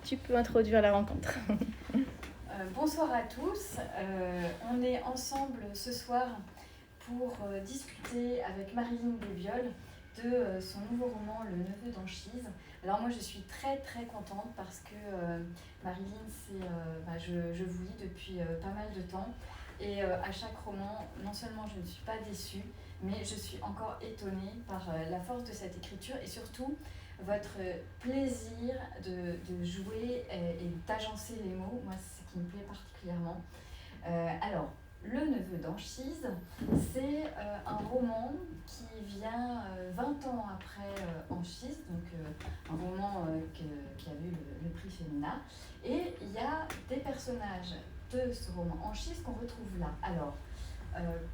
tu peux introduire la rencontre. Bonsoir à tous, on est ensemble ce soir pour discuter avec Marilyn Desvioles de son nouveau roman Le Neveu d'Anchise. Alors moi je suis très contente parce que Marilyn, je vous lis depuis pas mal de temps et à chaque roman, non seulement je ne suis pas déçue, mais je suis encore étonnée par la force de cette écriture et surtout votre plaisir de jouer et d'agencer les mots. Moi c'est ce qui me plaît particulièrement. Alors, Le Neveu d'Anchise, c'est un roman qui vient 20 ans après Anchise, donc un roman qui a eu le prix Femina. Et il y a des personnages de ce roman Anchise qu'on retrouve là. Alors,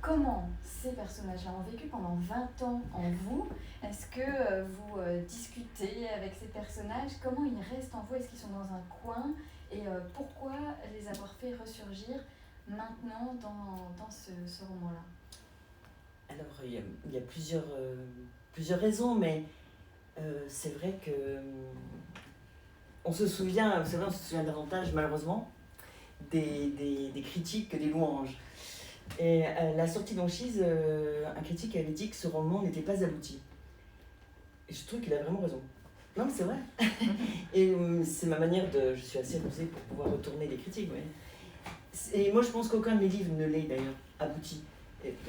comment ces personnages-là ont vécu pendant 20 ans en vous? Est-ce que vous discutez avec ces personnages? Comment ils restent en vous? Est-ce qu'ils sont dans un coin? Et pourquoi les avoir fait ressurgir maintenant dans ce roman-là? Alors, il y a plusieurs raisons, mais c'est vrai que on se souvient davantage, malheureusement, des critiques que des louanges. Et à la sortie d'Anchise, un critique avait dit que ce roman n'était pas abouti. Et je trouve qu'il a vraiment raison. Non, mais c'est vrai. Et c'est ma manière de... Je suis assez rusée pour pouvoir retourner les critiques. Mais... Et moi, je pense qu'aucun de mes livres ne l'est d'ailleurs abouti.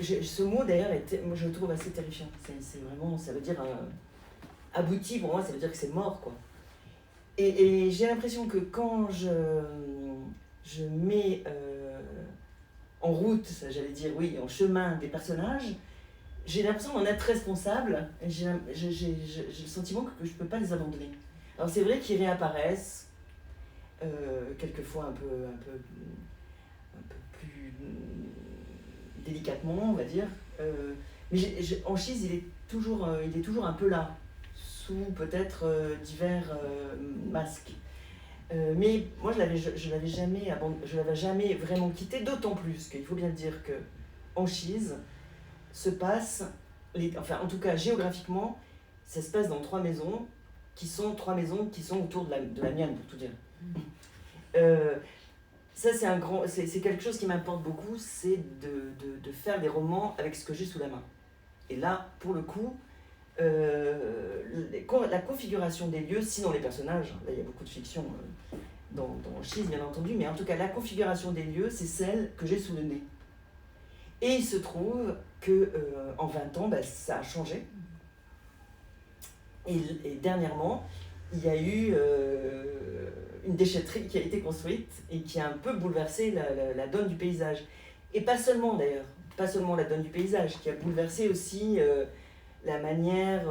Ce mot d'ailleurs, moi, je le trouve assez terrifiant. C'est vraiment... Ça veut dire... abouti, pour moi, ça veut dire que c'est mort, quoi. Et j'ai l'impression que quand je mets en route, j'allais dire, oui, en chemin des personnages, j'ai l'impression d'en être responsable. J'ai le sentiment que je ne peux pas les abandonner. Alors c'est vrai qu'ils réapparaissent, quelquefois un peu plus délicatement, on va dire. Mais Anchise, il est toujours un peu là, sous peut-être divers masques. Mais moi, je l'avais jamais vraiment quitté, d'autant plus qu'il faut bien dire que Anchise se passe, en tout cas géographiquement, ça se passe dans trois maisons qui sont autour de la mienne, pour tout dire. Ça, c'est quelque chose qui m'importe beaucoup, c'est de faire des romans avec ce que j'ai sous la main. Et là, pour le coup, la configuration des lieux, sinon les personnages, là il y a beaucoup de fiction dans Anchise bien entendu, mais en tout cas la configuration des lieux, c'est celle que j'ai sous le nez. Et il se trouve que en 20 ans, ça a changé. Et dernièrement, il y a eu une déchetterie qui a été construite et qui a un peu bouleversé la donne du paysage. Et pas seulement d'ailleurs, pas seulement la donne du paysage, qui a bouleversé aussi la manière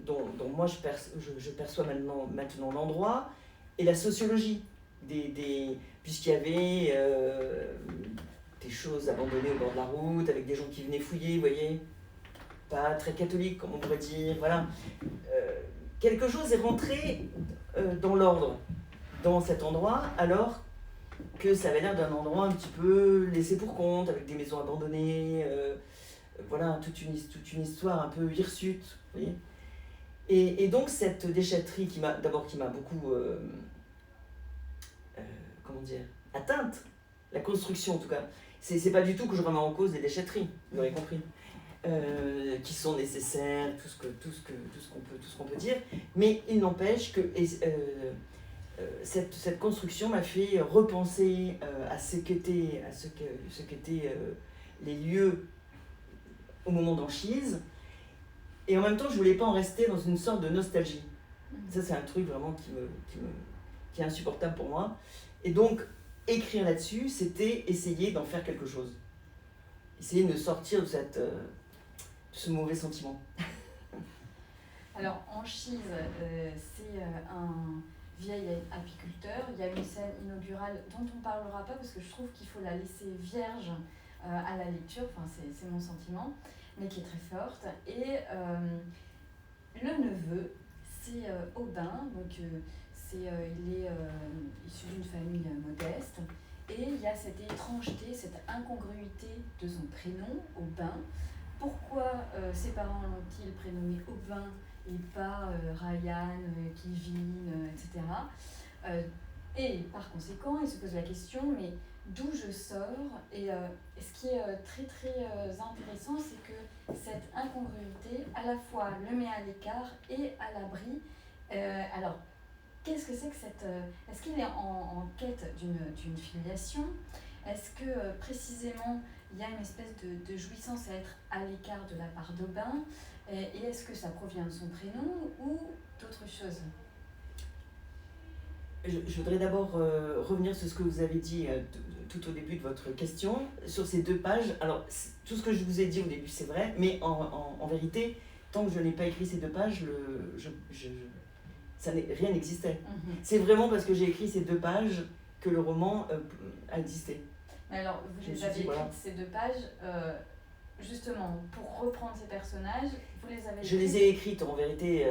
dont moi je perçois maintenant l'endroit et la sociologie, puisqu'il y avait des choses abandonnées au bord de la route, avec des gens qui venaient fouiller, vous voyez, pas très catholique comme on pourrait dire, voilà. Quelque chose est rentré dans l'ordre, dans cet endroit, alors que ça avait l'air d'un endroit un petit peu laissé pour compte, avec des maisons abandonnées, voilà, toute une histoire un peu hirsute, vous voyez. Et donc cette déchetterie qui m'a beaucoup atteinte, la construction en tout cas, c'est pas du tout que je remets en cause les déchetteries, vous l'aurez compris, qui sont nécessaires, tout ce qu'on peut dire, mais il n'empêche que cette construction m'a fait repenser à ce qu'étaient les lieux au moment d'Anchise, et en même temps je voulais pas en rester dans une sorte de nostalgie. Ça c'est un truc vraiment qui est insupportable pour moi, et donc écrire là-dessus, c'était essayer d'en faire quelque chose, essayer de sortir de ce mauvais sentiment. Alors Anchise, c'est un vieil apiculteur. Il y a une scène inaugurale dont on ne parlera pas parce que je trouve qu'il faut la laisser vierge à la lecture, enfin c'est mon sentiment, mais qui est très forte. Et le neveu, c'est Aubin, donc il est issu d'une famille modeste, et il y a cette étrangeté, cette incongruité de son prénom, Aubin. Pourquoi ses parents l'ont-ils prénommé Aubin et pas Ryan, Kevin, etc. Et par conséquent, il se pose la question, mais d'où je sors? Et ce qui est très très intéressant, c'est que cette incongruité, à la fois le met à l'écart et à l'abri. Alors, qu'est-ce que c'est que cette... est-ce qu'il est en quête d'une filiation? Est-ce que précisément il y a une espèce de jouissance à être à l'écart de la part d'Aubin? Et est-ce que ça provient de son prénom ou d'autre chose? Je voudrais d'abord revenir sur ce que vous avez dit tout au début de votre question, sur ces 2 pages. Alors, tout ce que je vous ai dit au début, c'est vrai, mais en vérité, tant que je n'ai pas écrit ces 2 pages, rien n'existait. C'est vraiment parce que j'ai écrit ces 2 pages que le roman a existé. Mais alors, vous les avez écrites, ces 2 pages, justement, pour reprendre ces personnages, vous les avez écrites? Je les ai écrites, en vérité,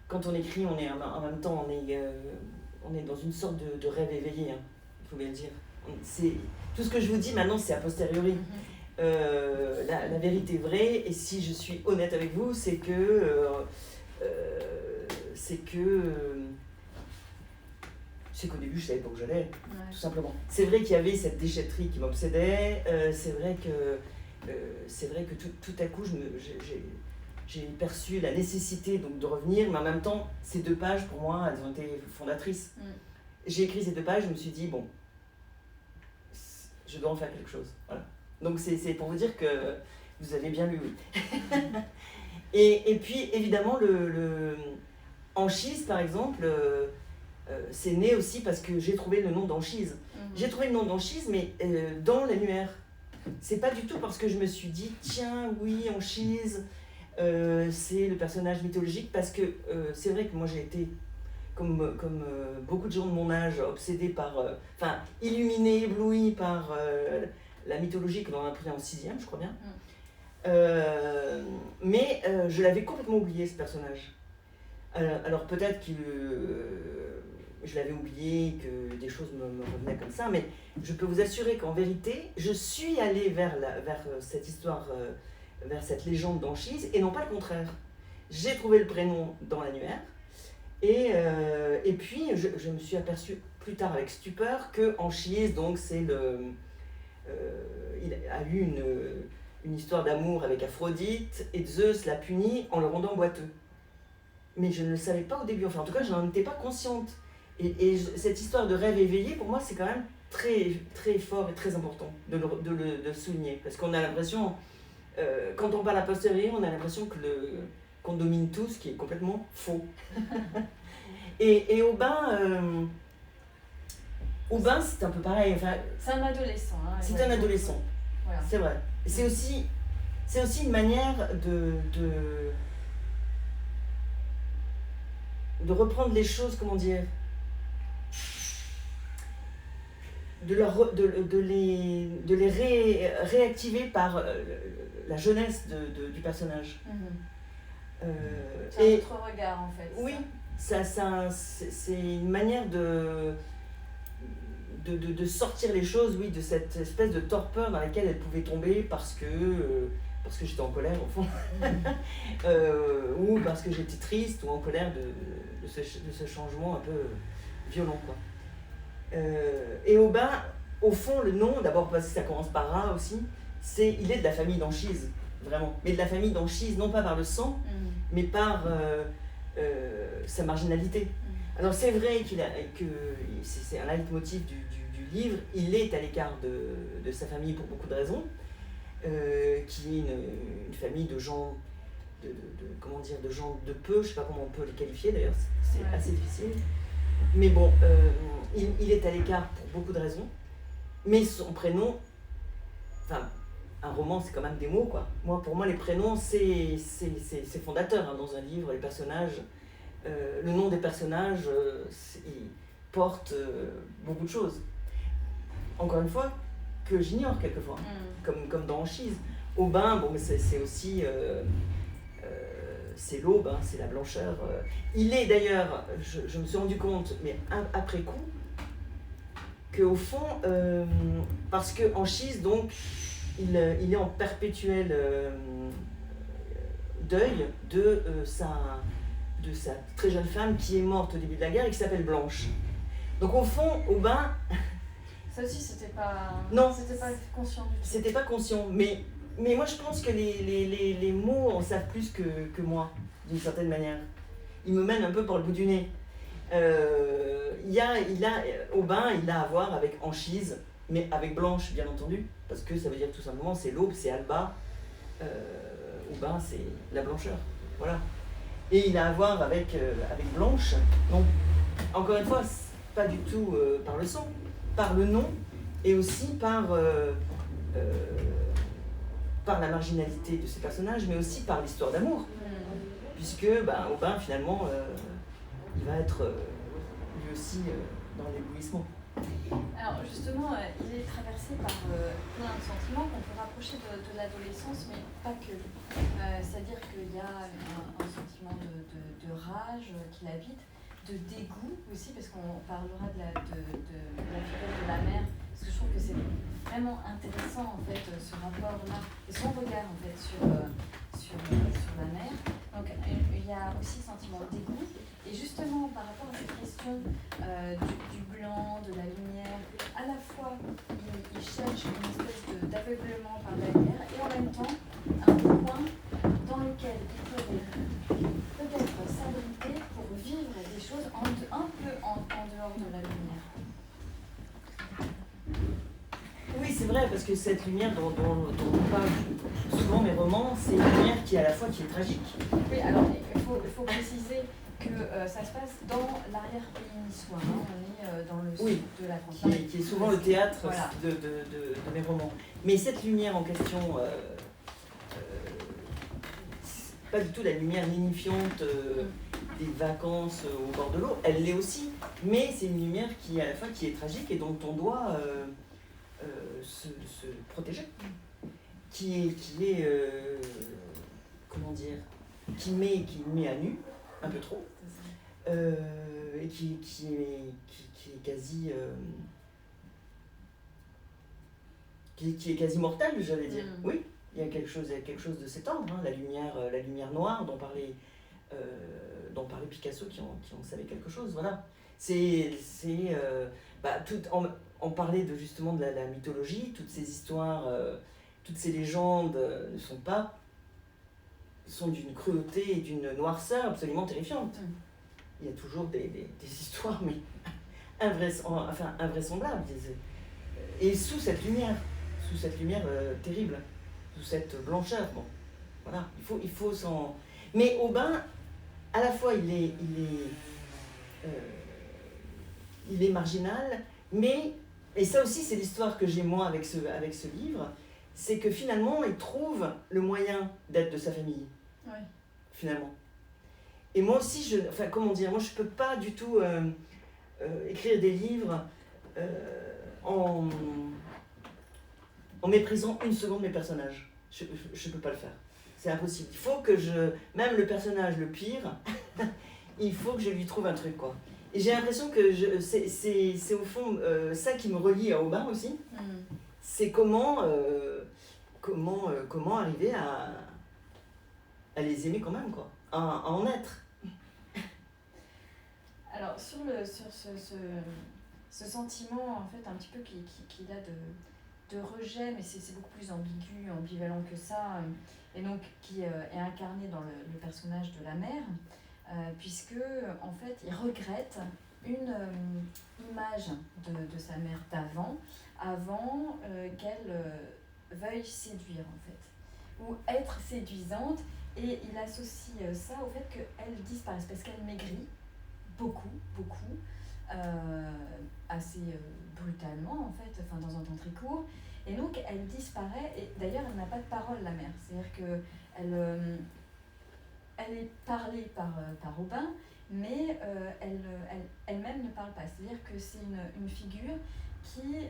quand on écrit, on est en même temps, on est dans une sorte de rêve éveillé, hein, il faut bien le dire. Tout ce que je vous dis maintenant, c'est a posteriori. La vérité vraie, et si je suis honnête avec vous, c'est qu'au début, je savais pas où j'allais, tout simplement. C'est vrai qu'il y avait cette déchetterie qui m'obsédait, c'est vrai que tout à coup, j'ai perçu la nécessité donc, de revenir, mais en même temps, ces 2 pages, pour moi, elles ont été fondatrices. J'ai écrit ces 2 pages, je me suis dit, bon, je dois en faire quelque chose. Voilà. Donc c'est pour vous dire que vous avez bien lu, oui. et puis, évidemment, Anchise, par exemple, c'est né aussi parce que j'ai trouvé le nom d'Anchise. J'ai trouvé le nom d'Anchise, mais dans l'annuaire. C'est pas du tout parce que je me suis dit, tiens, oui, Anchise, c'est le personnage mythologique, parce que c'est vrai que moi j'ai été, comme beaucoup de gens de mon âge, obsédée par, illuminée, éblouie par la mythologie que l'on a appris en 6e, je crois bien. Mais je l'avais complètement oublié, ce personnage. Alors peut-être que je l'avais oublié, que des choses me revenaient comme ça, mais je peux vous assurer qu'en vérité, je suis allée vers cette histoire, vers cette légende d'Anchise, et non pas le contraire. J'ai trouvé le prénom dans l'annuaire, et puis je me suis aperçue plus tard avec stupeur que Anchise, donc c'est il a eu une histoire d'amour avec Aphrodite, et Zeus l'a puni en le rendant boiteux. Mais je ne le savais pas au début, enfin en tout cas je n'en étais pas consciente. Et cette histoire de rêve éveillé, pour moi c'est quand même très, très fort et très important de le souligner. Parce qu'on a l'impression, quand on parle a posteriori, on a l'impression qu'on domine tout, ce qui est complètement faux. et Aubin, c'est un peu pareil. Enfin, c'est un adolescent. Hein, c'est un adolescent, voilà. C'est vrai. C'est aussi une manière de reprendre les choses, comment dire, de les réactiver par la jeunesse du personnage. C'est un autre regard en fait. Oui, c'est une manière de sortir les choses, oui, de cette espèce de torpeur dans laquelle elle pouvait tomber parce que j'étais en colère au fond, ou parce que j'étais triste ou en colère de ce changement un peu violent, quoi. Et Aubin, au fond, le nom, d'abord parce que ça commence par A aussi, il est de la famille d'Anchise, vraiment. Mais de la famille d'Anchise, non pas par le sang, mais par sa marginalité. Alors c'est vrai que c'est un leitmotiv du livre, il est à l'écart de sa famille pour beaucoup de raisons, qui est une famille de gens, comment dire, de gens de peu, je sais pas comment on peut les qualifier d'ailleurs, c'est assez difficile. Mais bon, il est à l'écart pour beaucoup de raisons, mais son prénom, enfin, un roman c'est quand même des mots, quoi. Pour moi les prénoms c'est fondateur, hein, dans un livre, les personnages, le nom des personnages, ils portent beaucoup de choses. Encore une fois, que j'ignore quelquefois, comme dans Anchise. Aubin, bon, mais c'est aussi... c'est l'aube, hein, c'est la blancheur. Il est d'ailleurs, je me suis rendu compte, mais après coup, qu'au fond, parce que Anchise, donc, il est en perpétuelle deuil de sa très jeune femme qui est morte au début de la guerre et qui s'appelle Blanche. Donc au fond, Aubin... Ça aussi, c'était pas conscient du tout. C'était pas conscient, mais moi je pense que les mots en savent plus que moi, d'une certaine manière. Ils me mènent un peu par le bout du nez. Aubin, il a à voir avec Anchise, mais avec Blanche, bien entendu, parce que ça veut dire tout simplement c'est l'aube, c'est Alba. Aubin, c'est la blancheur. Voilà. Et il a à voir avec Blanche. Donc, encore une fois, pas du tout par le sang, par le nom, et aussi par la marginalité de ces personnages, mais aussi par l'histoire d'amour. Puisque Aubin, finalement, il va être lui aussi dans l'éblouissement. Alors justement, il est traversé par plein de sentiments qu'on peut rapprocher de l'adolescence, mais pas que. C'est-à-dire qu'il y a un sentiment de rage qui l'habite, de dégoût aussi, parce qu'on parlera de la figure de la mère, parce que je trouve que c'est vraiment intéressant en fait ce rapport-là, et son regard en fait sur la mère. Donc il y a aussi le sentiment de dégoût. Et justement, par rapport à cette question du blanc, de la lumière, à la fois, il cherche une espèce d'aveuglement par la lumière et en même temps, un point dans lequel il pourrait peut-être s'abriter pour vivre des choses un peu en dehors de la lumière. Oui, c'est vrai, parce que cette lumière dont on parle souvent mes romans, c'est une lumière qui est à la fois qui est tragique. Oui, alors il faut préciser que ça se passe dans l'arrière-pays niçois. On est dans le sud de la France. Qui est souvent le théâtre voilà. de mes romans. Mais cette lumière en question, pas du tout la lumière lignifiante des vacances au bord de l'eau, elle l'est aussi, mais c'est une lumière qui à la fois qui est tragique et dont on doit se protéger, qui est comment dire, qui met à nu un peu trop, et qui est quasi qui est quasi mortel, j'allais dire. Oui, il y a quelque chose de cet ordre, hein, la lumière noire dont parlait Picasso qui en savait quelque chose. Voilà. On parlait justement de la mythologie, toutes ces histoires, toutes ces légendes sont d'une cruauté et d'une noirceur absolument terrifiante. Il y a toujours des histoires, mais invraisemblables. Et sous cette lumière terrible, sous cette blancheur, bon, voilà, il faut s'en... Mais Aubin, à la fois, il est marginal, mais, et ça aussi c'est l'histoire que j'ai moi avec ce livre, c'est que finalement il trouve le moyen d'être de sa famille. Oui. Finalement. Et moi aussi, moi je peux pas du tout écrire des livres en méprisant une seconde mes personnages. Je peux pas le faire. C'est impossible. Il faut que même le personnage le pire, il faut que je lui trouve un truc, quoi. Et j'ai l'impression que c'est au fond ça qui me relie à Aubin aussi. C'est comment arriver à les aimer quand même, quoi. À en être. Alors, sur ce sentiment, en fait, un petit peu qu'il a de rejet, mais c'est beaucoup plus ambigu, ambivalent que ça, et donc qui est incarné dans le personnage de la mère, puisque, en fait, il regrette une image de sa mère avant qu'elle veuille séduire, en fait, ou être séduisante, et il associe ça au fait qu'elle disparaisse, parce qu'elle maigrit beaucoup, assez brutalement, en fait, enfin, dans un temps très court, et donc elle disparaît, et d'ailleurs elle n'a pas de parole, la mère, c'est-à-dire qu'elle elle est parlée par Aubin, mais elle-même ne parle pas, c'est-à-dire que c'est une figure qui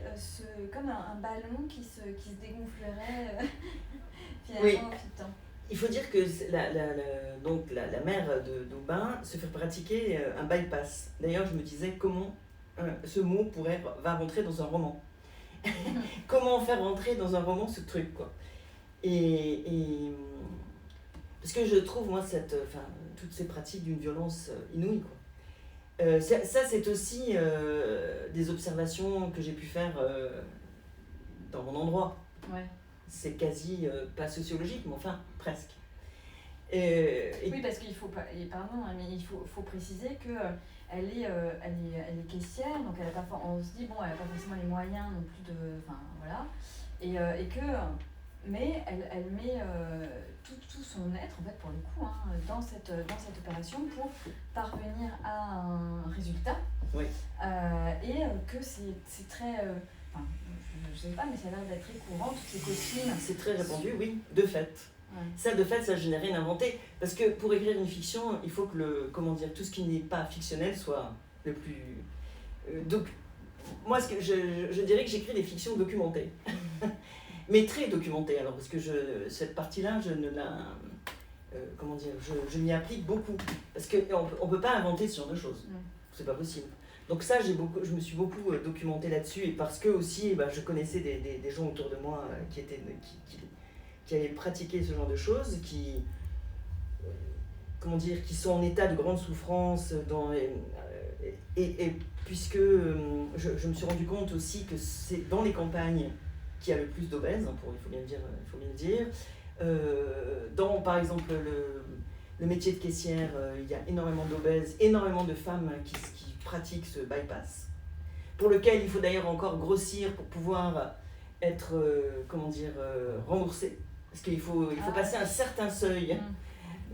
comme un ballon qui se dégonflerait finalement oui. tout le temps. Il faut dire que la mère d'Aubin se fait pratiquer un bypass. D'ailleurs, je me disais comment ce mot va rentrer dans un roman. Comment faire rentrer dans un roman ce truc, quoi. Et Parce que je trouve, moi, toutes ces pratiques d'une violence inouïe, quoi. Ça, c'est aussi des observations que j'ai pu faire dans mon endroit. Ouais. C'est quasi pas sociologique, mais enfin, presque. Oui, parce qu'il faut pas, et pardon, hein, mais il faut préciser que elle est caissière, donc elle a pas, on se dit bon, elle n'a pas forcément les moyens non plus de, enfin voilà, et que, mais elle met tout son être en fait pour le coup dans cette opération pour parvenir à un résultat. Oui. Et que c'est très, enfin, je sais pas, mais ça a l'air d'être très courant toutes ces coquines. C'est très répandu, oui, de fait. Ouais. Ça, de fait, ça, je n'ai rien inventé. Parce que pour écrire une fiction, il faut que tout ce qui n'est pas fictionnel soit le plus... donc, moi, je dirais que j'écris des fictions documentées. Mais très documentées, alors, parce que cette partie-là, je ne la... je m'y applique beaucoup. Parce qu'on ne peut pas inventer ce genre de choses. C'est pas possible. Donc ça, je me suis beaucoup documentée là-dessus. Et parce que aussi, je connaissais des gens autour de moi qui avaient pratiqué ce genre de choses, qui sont en état de grande souffrance, et puisque je me suis rendu compte aussi que c'est dans les campagnes qu'il y a le plus d'obèses, il faut bien le dire. Par exemple, le métier de caissière, il y a énormément d'obèses, énormément de femmes qui pratiquent ce bypass, pour lequel il faut d'ailleurs encore grossir pour pouvoir être remboursé. Parce qu'il faut passer un certain seuil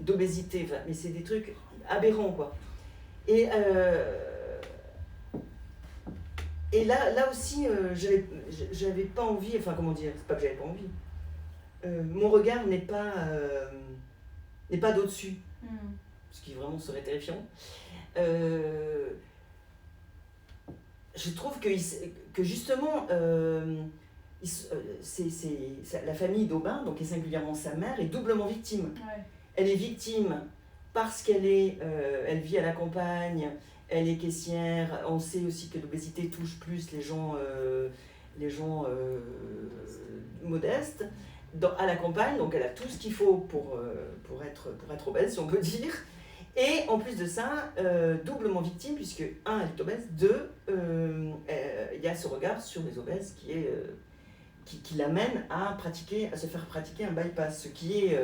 d'obésité, mais c'est des trucs aberrants, quoi. Et là aussi, j'avais pas envie, c'est pas que j'avais pas envie. Mon regard n'est pas d'au-dessus, ce qui vraiment serait terrifiant. Je trouve que justement, la famille d'Aubin, donc et singulièrement sa mère, est doublement victime. Ouais. Elle est victime parce qu'elle vit à la campagne, elle est caissière. On sait aussi que l'obésité touche plus les gens modestes à la campagne, donc elle a tout ce qu'il faut pour être obèse, si on peut dire. Et en plus de ça, doublement victime, puisque un, elle est obèse, deux, il y a ce regard sur les obèses qui l'amène à se faire pratiquer un bypass, ce qui est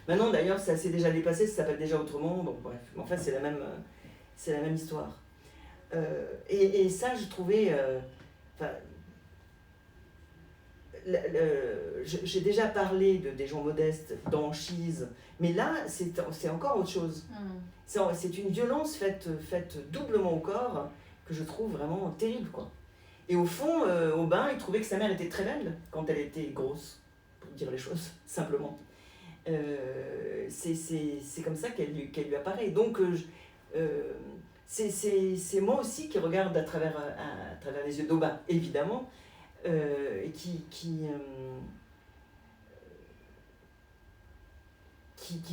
maintenant d'ailleurs ça s'est déjà dépassé, ça s'appelle déjà autrement, donc bref, en fait c'est la même histoire. Et ça, je trouvais, j'ai déjà parlé des gens modestes, d'Anchise, mais là c'est encore autre chose. C'est une violence faite doublement au corps que je trouve vraiment terrible, quoi. Et au fond, Aubin, il trouvait que sa mère était très belle quand elle était grosse, pour dire les choses simplement. C'est comme ça qu'elle lui apparaît. Donc, c'est moi aussi qui regarde à travers les yeux d'Aubin, évidemment, et qui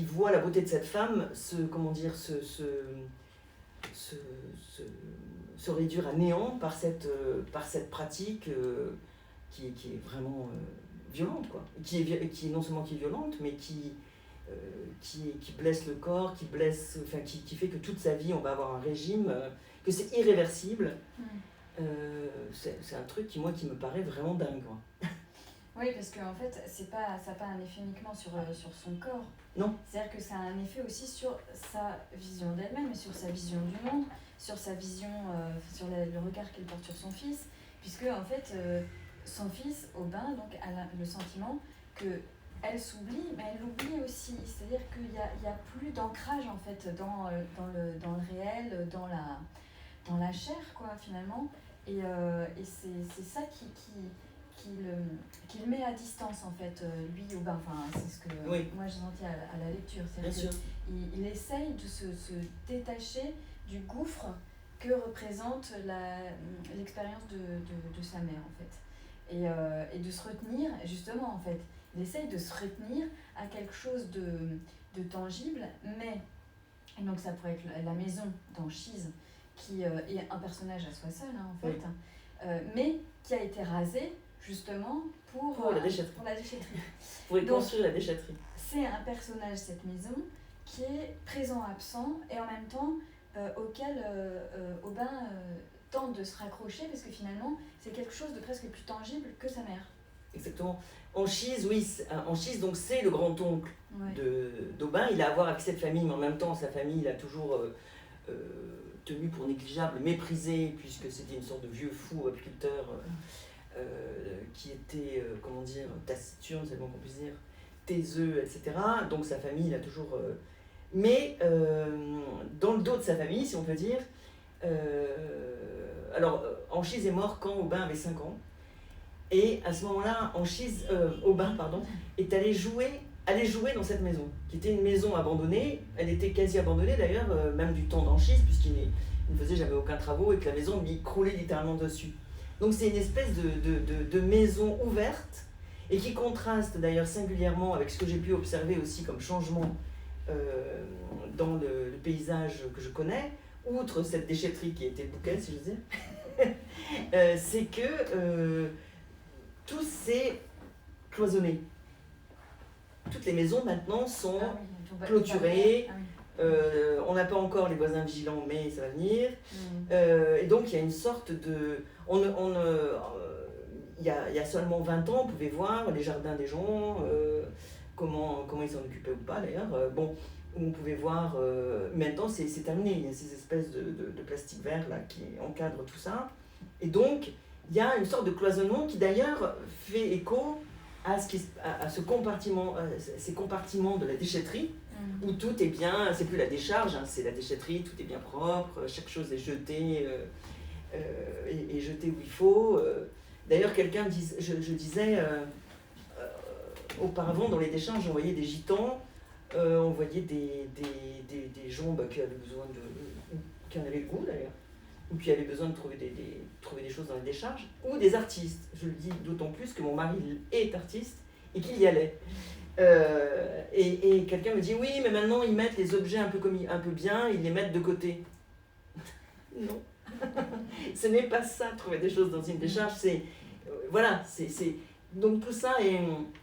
voit la beauté de cette femme se réduire à néant par cette pratique qui est vraiment violente, quoi. Qui est non seulement qui est violente, mais qui blesse le corps, qui fait que toute sa vie on va avoir un régime, que c'est irréversible. C'est un truc qui me paraît vraiment dingue, quoi. Oui, parce qu'en fait, ça n'a pas un effet uniquement sur son corps. Non. C'est-à-dire que ça a un effet aussi sur sa vision d'elle-même, et sur sa vision du monde, sur sa vision, sur le regard qu'elle porte sur son fils, puisque en fait, son fils, Aubin, donc, a le sentiment qu'elle s'oublie, mais elle l'oublie aussi. C'est-à-dire qu'il n'y a plus d'ancrage en fait dans le réel, dans la chair, quoi, finalement. Et c'est ça qui le met à distance, en fait, lui, Aubin. Enfin, c'est ce que moi j'ai senti à la lecture. C'est-à-dire qu'il essaye de se détacher du gouffre que représente l'expérience de sa mère, en fait. Et de se retenir, justement, en fait. Il essaye de se retenir à quelque chose de tangible, mais... Et donc ça pourrait être la maison d'Anchise, qui est un personnage à soi seul, en fait, mais qui a été rasée justement Pour la déchetterie. Pour la déchetterie. Pour y construire la déchetterie. C'est un personnage, cette maison, qui est présent-absent et en même temps auquel Aubin tente de se raccrocher parce que finalement c'est quelque chose de presque plus tangible que sa mère. Exactement. Anchise, oui, Anchise, donc c'est le grand-oncle d'Aubin. Il a à voir avec cette famille, mais en même temps, sa famille, il a toujours tenu pour négligeable, méprisé, puisque c'était une sorte de vieux fou apiculteur qui était, comment dire, taciturne, c'est le mot qu'on puisse dire, taiseux, etc. Donc sa famille, il a toujours... Mais dans le dos de sa famille, si on peut dire, alors Anchise est mort quand Aubin avait 5 ans. Et à ce moment-là, Aubin est allé jouer dans cette maison, qui était une maison abandonnée. Elle était quasi abandonnée d'ailleurs, même du temps d'Anchise, puisqu'il ne faisait jamais aucun travaux et que la maison lui croulait littéralement dessus. Donc c'est une espèce de maison ouverte et qui contraste d'ailleurs singulièrement avec ce que j'ai pu observer aussi comme changement dans le paysage que je connais, outre cette déchetterie qui était bouquet, si je veux dire, c'est que tout s'est cloisonné. Toutes les maisons maintenant sont clôturées. On n'a pas encore les voisins vigilants, mais ça va venir. Et donc il y a une sorte de... il y a seulement 20 ans, on pouvait voir les jardins des gens, comment ils s'en occupaient ou pas d'ailleurs. On pouvait voir... maintenant c'est terminé, il y a ces espèces de plastique vert là, qui encadrent tout ça. Et donc il y a une sorte de cloisonnement qui d'ailleurs fait écho à ces compartiments de la déchetterie, où tout est bien, c'est plus la décharge, hein, c'est la déchetterie, tout est bien propre, chaque chose est jetée et jetée où il faut. D'ailleurs, je disais, auparavant dans les décharges, on voyait des gitans, on voyait des gens qui avaient besoin qui en avaient le goût d'ailleurs, ou qui avaient besoin de trouver des choses dans les décharges, ou des artistes. Je le dis d'autant plus que mon mari est artiste et qu'il y allait. Et quelqu'un me dit, oui, mais maintenant ils mettent les objets un peu bien, ils les mettent de côté. Non, ce n'est pas ça, trouver des choses dans une décharge, c'est... voilà, donc tout ça est,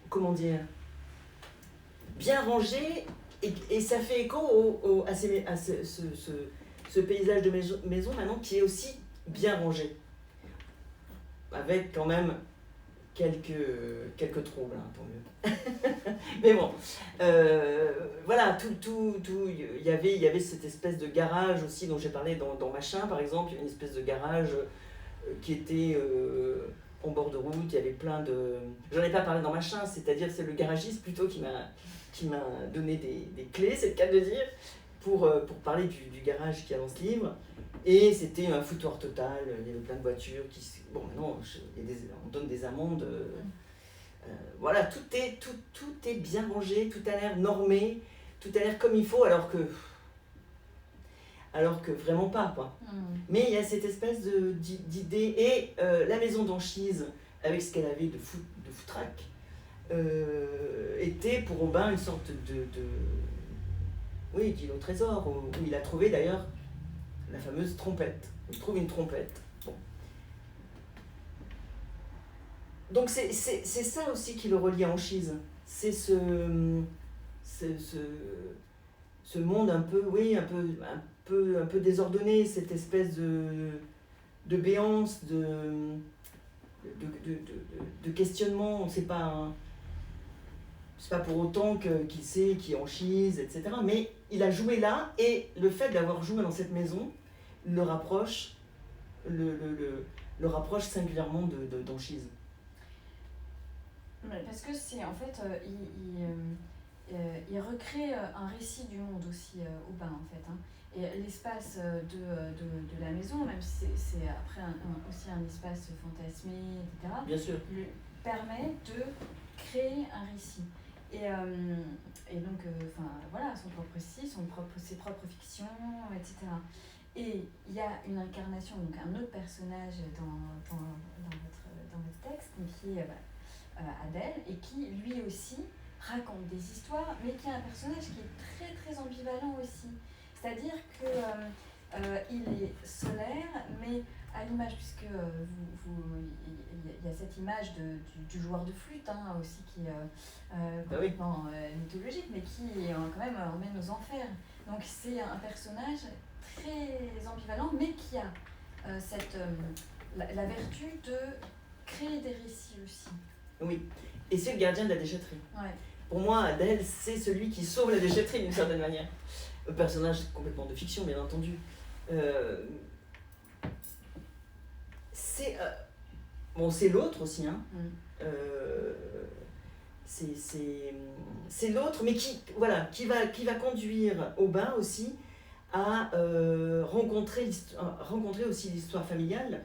comment dire, bien rangé, et ça fait écho à ce paysage de maison maintenant qui est aussi bien rangé, avec quand même quelques troubles, hein, tant mieux. Mais bon, voilà, il y avait cette espèce de garage aussi dont j'ai parlé dans Machin, par exemple. Il y avait une espèce de garage qui était en bord de route, il y avait plein de... J'en ai pas parlé dans Machin, c'est-à-dire c'est le garagiste plutôt qui m'a donné des clés, c'est le cas de dire, pour parler du garage qui a dans ce livre. Et c'était un foutoir total, il y avait plein de voitures qui... Bon, maintenant, on donne des amendes. Voilà, tout est bien rangé, tout a l'air normé, tout a l'air comme il faut, alors que vraiment pas, quoi. Mais il y a cette espèce d'idée, et la maison d'Anchise, avec ce qu'elle avait de foutraque, était pour Aubin une sorte oui, d'île au trésor, où il a trouvé d'ailleurs la fameuse trompette. Il trouve une trompette. Bon. Donc c'est ça aussi qui le relie à Anchise. C'est ce monde un peu, oui, un peu désordonné, cette espèce de béance, de questionnement. C'est pas pour autant qu'il sait qui est Anchise, etc. Mais il a joué là, et le fait d'avoir joué dans cette maison le rapproche singulièrement d'Anchise. Parce que c'est en fait, il recrée un récit du monde aussi, Aubin, en fait. Hein. Et l'espace de la maison, même si c'est après aussi un espace fantasmé, etc., bien sûr, lui permet de créer un récit. Et donc, voilà, son propre récit, ses propres fictions, etc. Et il y a une incarnation, donc un autre personnage dans votre texte, qui est Adèle, et qui lui aussi raconte des histoires, mais qui est un personnage qui est très très ambivalent aussi. C'est-à-dire que Il est solaire, mais à l'image, puisque il y a cette image du joueur de flûte aussi qui est complètement mythologique, mais qui quand même emmène aux enfers. Donc c'est un personnage très ambivalent, mais qui a la vertu de créer des récits aussi. Oui, et c'est le gardien de la déchetterie. Ouais. Pour moi, Adèle, c'est celui qui sauve la déchetterie d'une certaine manière. Un personnage complètement de fiction, bien entendu. C'est l'autre aussi, hein. C'est l'autre, mais qui va conduire Aubin aussi à rencontrer aussi l'histoire familiale,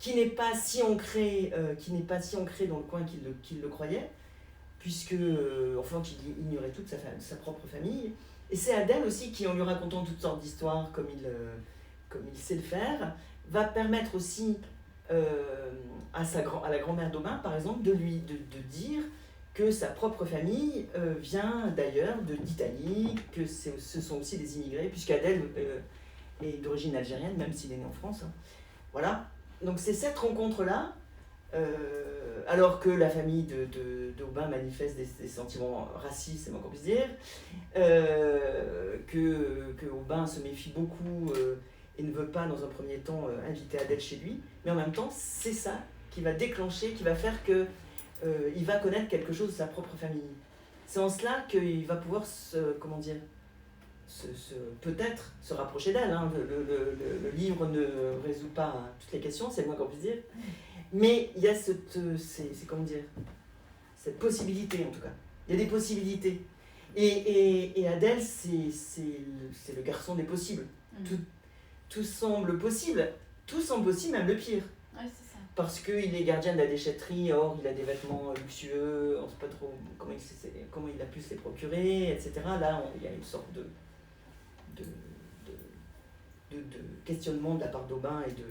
qui n'est pas si ancrée dans le coin qu'il le croyait, puisque qu'il ignorait toute sa propre famille. Et c'est Adèle aussi qui, en lui racontant toutes sortes d'histoires comme il sait le faire, va permettre aussi à la grand-mère d'Aubin, par exemple, de dire que sa propre famille vient d'ailleurs, d'Italie, que ce sont aussi des immigrés, puisqu'Adèle est d'origine algérienne, même s'il est né en France. Hein. Voilà. Donc c'est cette rencontre-là, alors que la famille d'Aubin manifeste des sentiments racistes, c'est moins qu'on puisse dire, que Aubin se méfie beaucoup et ne veut pas, dans un premier temps, inviter Adèle chez lui, mais en même temps, c'est ça qui va déclencher, qui va faire que il va connaître quelque chose de sa propre famille. C'est en cela qu'il va pouvoir peut-être se rapprocher d'elle. Hein. Le livre ne résout pas toutes les questions, c'est le moins qu'on puisse dire. Mais il y a cette possibilité, en tout cas. Il y a des possibilités. Et Adèle, c'est le garçon des possibles. Tout semble possible. Tout semble aussi, même le pire. Ouais, c'est ça. Parce qu'il est gardien de la déchetterie, or il a des vêtements luxueux, on ne sait pas trop comment il a pu se les procurer, etc. Là, il y a une sorte de questionnement de la part d'Aubin et de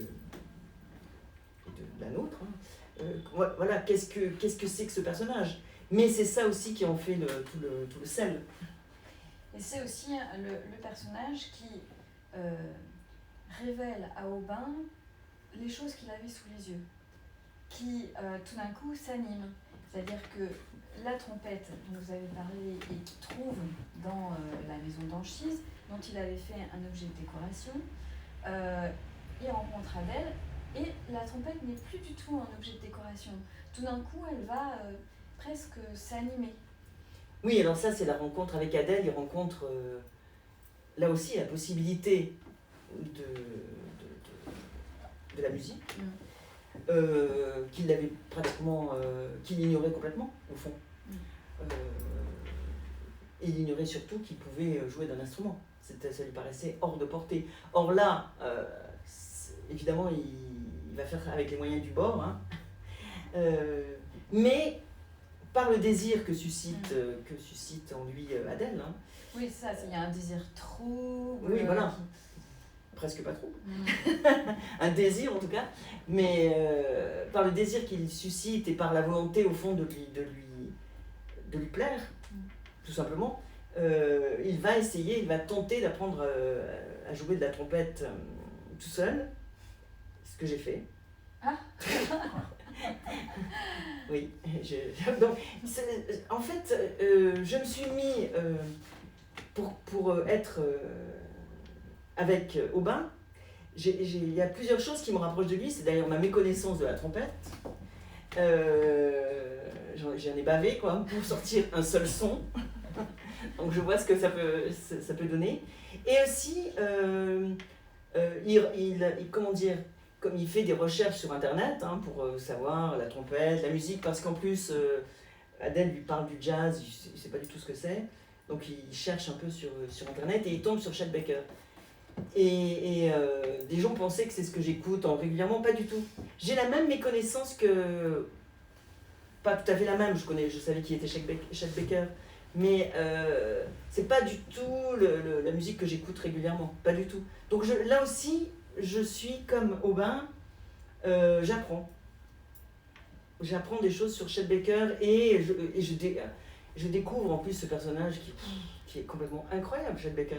la nôtre. Hein. Voilà, qu'est-ce que c'est que ce personnage? Mais c'est ça aussi qui en fait tout le sel. Et c'est aussi le personnage qui révèle à Aubin les choses qu'il avait sous les yeux, qui tout d'un coup s'anime. C'est-à-dire que la trompette dont vous avez parlé et qu'il trouve dans la maison d'Anchise, dont il avait fait un objet de décoration, il rencontre Adèle et la trompette n'est plus du tout un objet de décoration. Tout d'un coup, elle va presque s'animer. Oui, alors ça, c'est la rencontre avec Adèle. Il rencontre là aussi la possibilité de la musique, qu'il avait pratiquement, qu'il ignorait complètement, au fond. Et il ignorait surtout qu'il pouvait jouer d'un instrument. Ça lui paraissait hors de portée. Or là, évidemment, il va faire avec les moyens du bord, hein. Mais par le désir que suscite en lui Adèle. Hein. Oui, ça, il y a un désir trouble. Oui, voilà. Presque pas trop. Un désir en tout cas. Mais par le désir qu'il suscite et par la volonté au fond de lui plaire, tout simplement, il va tenter d'apprendre à jouer de la trompette tout seul, ce que j'ai fait. Ah. Oui, donc, en fait, je me suis mis pour être avec Aubin. Il y a plusieurs choses qui me rapprochent de lui. C'est d'ailleurs ma méconnaissance de la trompette. J'en ai bavé quoi, pour sortir un seul son. Donc je vois ce que ça peut donner. Et aussi, comment dire, comme il fait des recherches sur Internet hein, pour savoir la trompette, la musique, parce qu'en plus, Adèle lui parle du jazz, il ne sait pas du tout ce que c'est. Donc il cherche un peu sur Internet et il tombe sur Chet Baker. Et des gens pensaient que c'est ce que j'écoute régulièrement, pas du tout. J'ai la même méconnaissance que... Pas tout à fait la même, je savais qui était Chet Baker, mais c'est pas du tout la musique que j'écoute régulièrement, pas du tout. Donc là aussi, je suis comme Aubin, j'apprends des choses sur Chet Baker et je découvre en plus ce personnage qui est complètement incroyable, Chet Baker.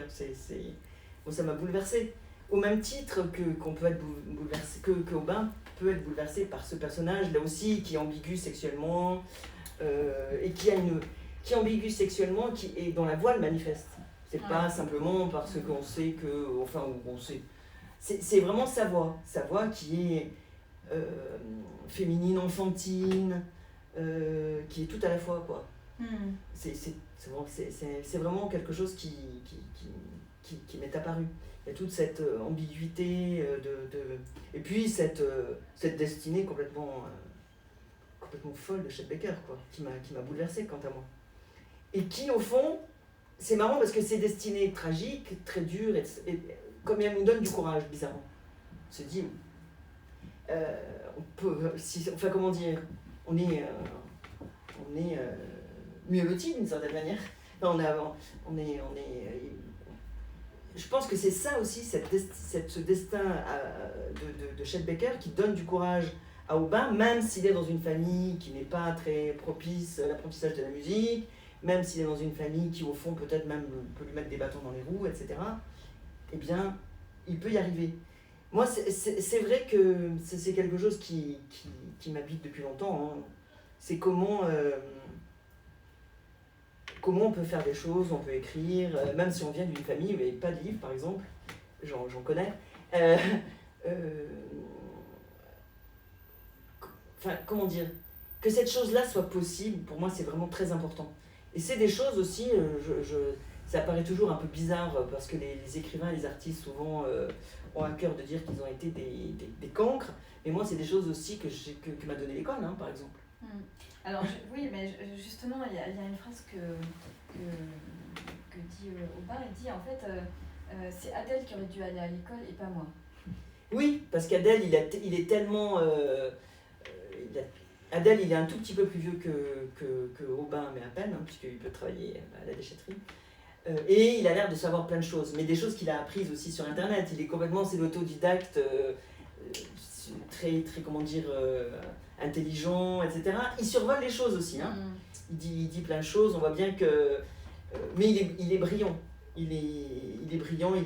Bon, ça m'a bouleversée. au même titre qu'on peut être bouleversé, que Aubin peut être bouleversé par ce personnage, là aussi, qui est ambigu sexuellement, et qui est ambigu sexuellement, et dont la voix le manifeste. C'est pas simplement parce qu'on sait que, enfin, on sait. C'est vraiment sa voix qui est féminine, enfantine, qui est tout à la fois, quoi. C'est vraiment quelque chose qui m'est apparu. Il y a toute cette ambiguïté et puis cette destinée complètement folle de Chet Baker, quoi, qui m'a bouleversée quant à moi. Et qui, au fond, c'est marrant parce que ces destinées tragiques, très dures, et comme elle nous donne du courage, bizarrement. On se dit, on peut, enfin comment dire, on est mieux d'une certaine manière. Je pense que c'est ça aussi, ce destin de Chet Baker qui donne du courage à Aubin, même s'il est dans une famille qui n'est pas très propice à l'apprentissage de la musique, même s'il est dans une famille qui, au fond, peut-être même peut lui mettre des bâtons dans les roues, etc. Eh bien, il peut y arriver. Moi, c'est vrai que c'est quelque chose qui m'habite depuis longtemps. Hein. C'est comment on peut faire des choses, on peut écrire, même si on vient d'une famille où il n'y avait pas de livre, par exemple, j'en connais. Enfin, comment dire, que cette chose-là soit possible, pour moi, c'est vraiment très important. Et c'est des choses aussi, ça paraît toujours un peu bizarre, parce que les écrivains et les artistes, souvent, ont à cœur de dire qu'ils ont été des cancres. Mais moi, c'est des choses aussi que m'a donné l'école, hein, par exemple. Alors, oui, mais justement, il y a une phrase que dit Aubin, il dit en fait, c'est Adèle qui aurait dû aller à l'école et pas moi. Oui, parce qu'Adèle, il est tellement... Adèle, il est un tout petit peu plus vieux que Aubin, mais à peine, hein, puisqu'il peut travailler à la déchetterie. Et il a l'air de savoir plein de choses, mais des choses qu'il a apprises aussi sur Internet. Il est complètement, c'est l'autodidacte, très, très, comment dire, intelligent, etc. Il survole les choses aussi. Hein. Il dit plein de choses, on voit bien que... mais il est brillant. Il est brillant, et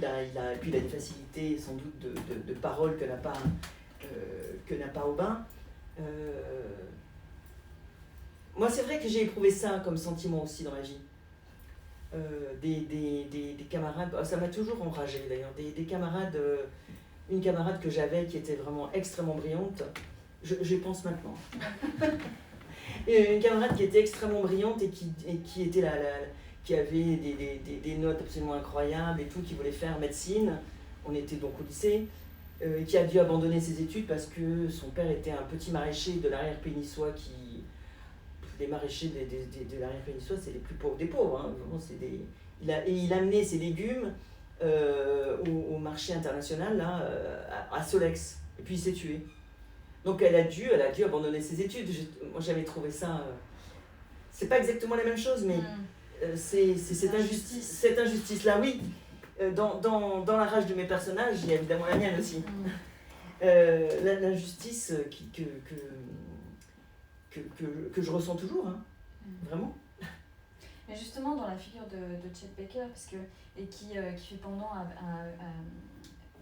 puis il a des facilités sans doute de parole que n'a pas Aubin. Moi, c'est vrai que j'ai éprouvé ça comme sentiment aussi dans ma vie. Des camarades, ça m'a toujours enragé d'ailleurs, des camarades, une camarade que j'avais qui était vraiment extrêmement brillante, je pense maintenant. Et une camarade qui était extrêmement brillante et qui était qui avait des notes absolument incroyables et tout, qui voulait faire médecine. On était donc au lycée, qui a dû abandonner ses études parce que son père était un petit maraîcher de l'arrière-pays niçois les maraîchers de l'arrière-pays niçois, c'est les plus pauvres des pauvres. Hein. Vraiment, il amenait ses légumes au marché international, là, à Solex. Et puis il s'est tué. Donc elle a dû abandonner ses études. Moi j'avais trouvé ça... c'est pas exactement la même chose, mais c'est cette injustice-là, oui. Dans la rage de mes personnages, il y a évidemment la mienne aussi. L'injustice que je ressens toujours, hein. Vraiment. Mais justement, dans la figure de Chet Baker, et qui fait pendant à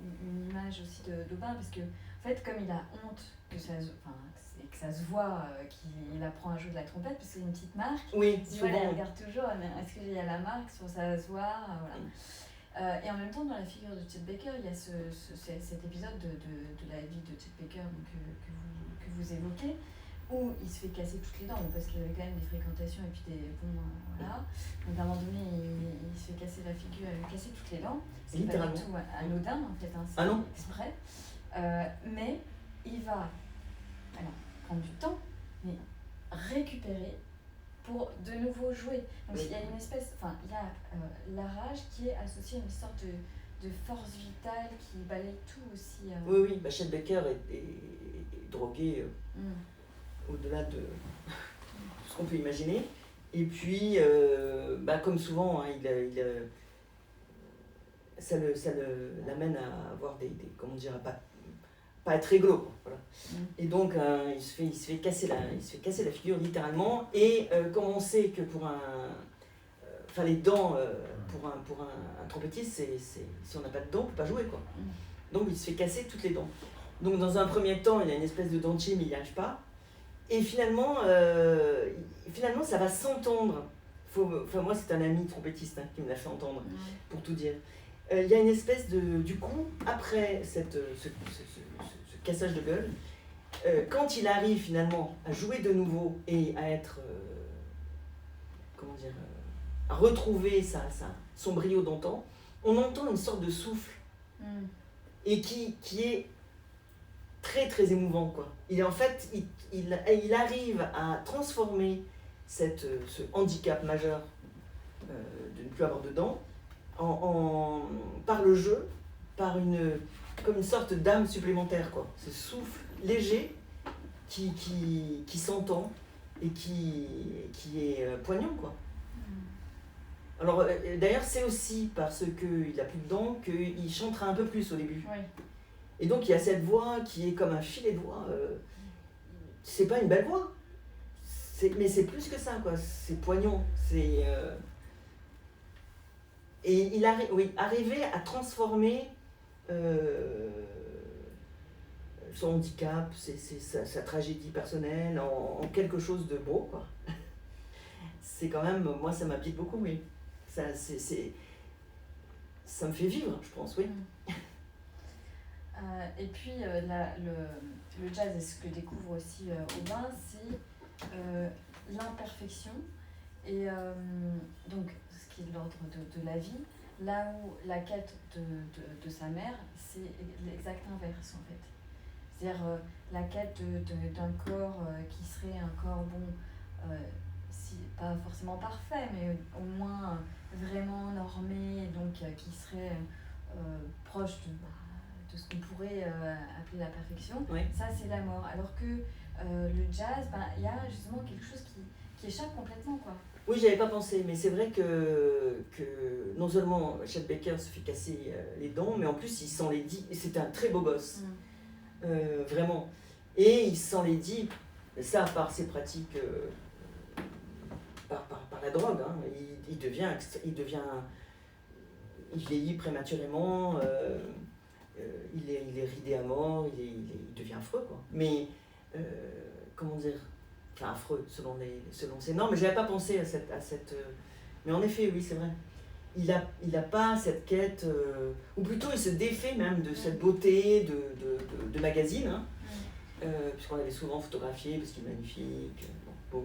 une image aussi d'Aubin, parce que, en fait, comme il a honte que ça se voit qu'il apprend à jouer de la trompette, parce que c'est une petite marque. Oui, souvent. Elle regarde toujours, est-ce qu'il y a la marque, ça se voit, voilà. Et en même temps, dans la figure de Chet Baker, il y a cet épisode de la vie de Chet Baker que vous évoquez, où il se fait casser toutes les dents, parce qu'il y avait quand même des fréquentations et puis voilà. Donc à un moment donné, il se fait casser la figure, casser toutes les dents. C'est pas du tout anodin en fait, hein, c'est exprès. Mais il va prendre du temps, mais récupérer pour de nouveau jouer. Donc il y a une espèce, il y a la rage qui est associée à une sorte de force vitale qui balaye tout aussi. Oui, Chet Baker est drogué au-delà de ce qu'on peut imaginer. Et puis, comme souvent, hein, ça l'amène à avoir comment dire, à pas être réglo. Voilà. Et donc, il se fait casser la figure littéralement. Et comme on sait que pour les dents, pour un trompettiste, si on n'a pas de dents, on ne peut pas jouer, quoi. Donc il se fait casser toutes les dents. Donc dans un premier temps, il a une espèce de dentier, mais il n'y arrive pas. Et finalement, ça va s'entendre. Enfin, moi, c'est un ami trompettiste qui me l'a fait entendre, pour tout dire. Il y a une espèce de... Du coup, après ce cassage de gueule, quand il arrive finalement à jouer de nouveau et à être... comment dire, à retrouver son brio d'antan, on entend une sorte de souffle et qui est très très émouvant, quoi. En fait, il arrive à transformer ce handicap majeur de ne plus avoir de dents par le jeu, comme une sorte d'âme supplémentaire, quoi. Ce souffle léger qui s'entend et qui est poignant, quoi. Alors, d'ailleurs, c'est aussi parce qu'il n'a plus de dents qu'il chantera un peu plus au début. Oui. Et donc, il y a cette voix qui est comme un filet de voix. C'est pas une belle voix, mais c'est plus que ça, quoi. C'est poignant. Et il arrivait à transformer son handicap, sa tragédie personnelle en quelque chose de beau, quoi. C'est quand même, moi, ça m'habite beaucoup, oui. Ça me fait vivre, je pense, oui. Et puis, le jazz, et ce que découvre aussi Aubin, c'est l'imperfection. Et donc, ce qui est de l'ordre de la vie, là où la quête de sa mère, c'est l'exact inverse, en fait. C'est-à-dire la quête d'un corps qui serait un corps, bon, pas forcément parfait, mais au moins vraiment normé, donc qui serait proche de ce qu'on pourrait appeler la perfection. Oui. Ça, c'est la mort. Alors que le jazz, il y a justement quelque chose qui échappe complètement, quoi. Oui, j'y avais pas pensé, mais c'est vrai que non seulement Chet Baker se fait casser les dents, mais en plus il s'en les dit, c'était un très beau gosse, vraiment. Et il s'en les dit, ça par ses pratiques, par la drogue, hein. Il vieillit prématurément, il est ridé à mort, il devient affreux, quoi. Mais, comment dire, enfin affreux selon ses normes, mais je n'avais pas pensé à cette mais en effet, oui, c'est vrai. Il a pas cette quête, ou plutôt il se défait même de cette beauté de magazine, hein, puisqu'on l'avait souvent photographié, parce qu'il est magnifique, le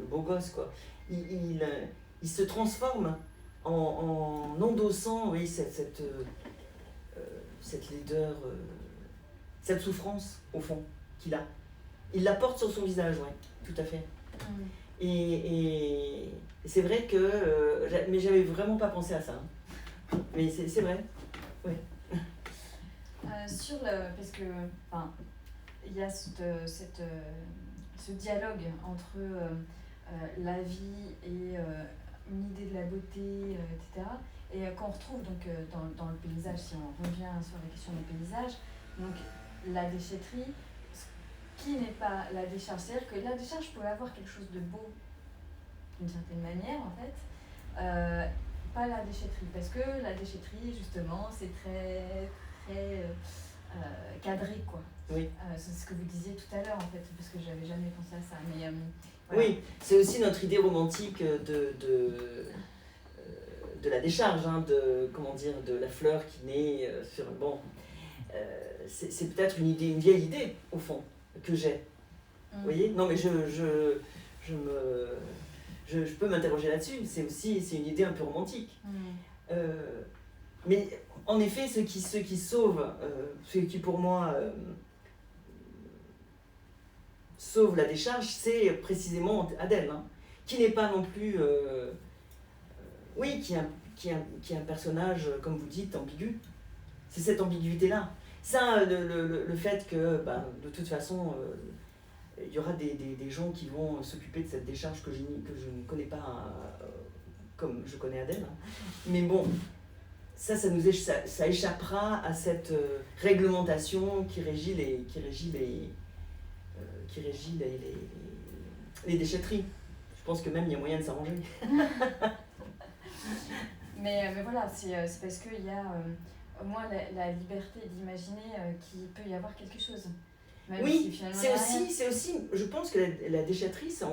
beau gosse, quoi. Il se transforme en endossant, oui, cette laideur, cette souffrance, au fond, qu'il a. Il la porte sur son visage, oui, tout à fait. Et c'est vrai que... mais j'avais vraiment pas pensé à ça. Hein. Mais c'est vrai, oui. Parce que, il y a ce dialogue entre la vie et une idée de la beauté, etc. Et qu'on retrouve donc dans le paysage, si on revient sur la question du paysage, donc la déchetterie, qui n'est pas la décharge. C'est-à-dire que la décharge pouvait avoir quelque chose de beau, d'une certaine manière, en fait, pas la déchetterie. Parce que la déchetterie, justement, c'est très, très cadré, quoi. Oui. C'est ce que vous disiez tout à l'heure, en fait, parce que j'avais jamais pensé à ça. Mais, voilà. Oui, c'est aussi notre idée romantique de la décharge, hein, de la fleur qui naît sur un banc. C'est peut-être une vieille idée, au fond, que j'ai. Vous voyez ? Non, mais je peux m'interroger là-dessus. C'est une idée un peu romantique. Mais en effet, ce qui sauve, ce qui pour moi sauve la décharge, c'est précisément Adèle, hein, qui n'est pas non plus... qui est un personnage, comme vous dites, ambigu. C'est cette ambiguïté-là. Ça, le fait que, de toute façon, il y aura des gens qui vont s'occuper de cette décharge que je ne connais pas comme je connais Adèle. Hein. Mais bon, ça échappera à cette réglementation qui régit les déchetteries. Je pense que même il y a moyen de s'arranger. mais voilà, c'est parce qu'il y a au moins la liberté d'imaginer qu'il peut y avoir quelque chose. Même Oui, si finalement il y a rien. c'est aussi, je pense que la déchetterie, ça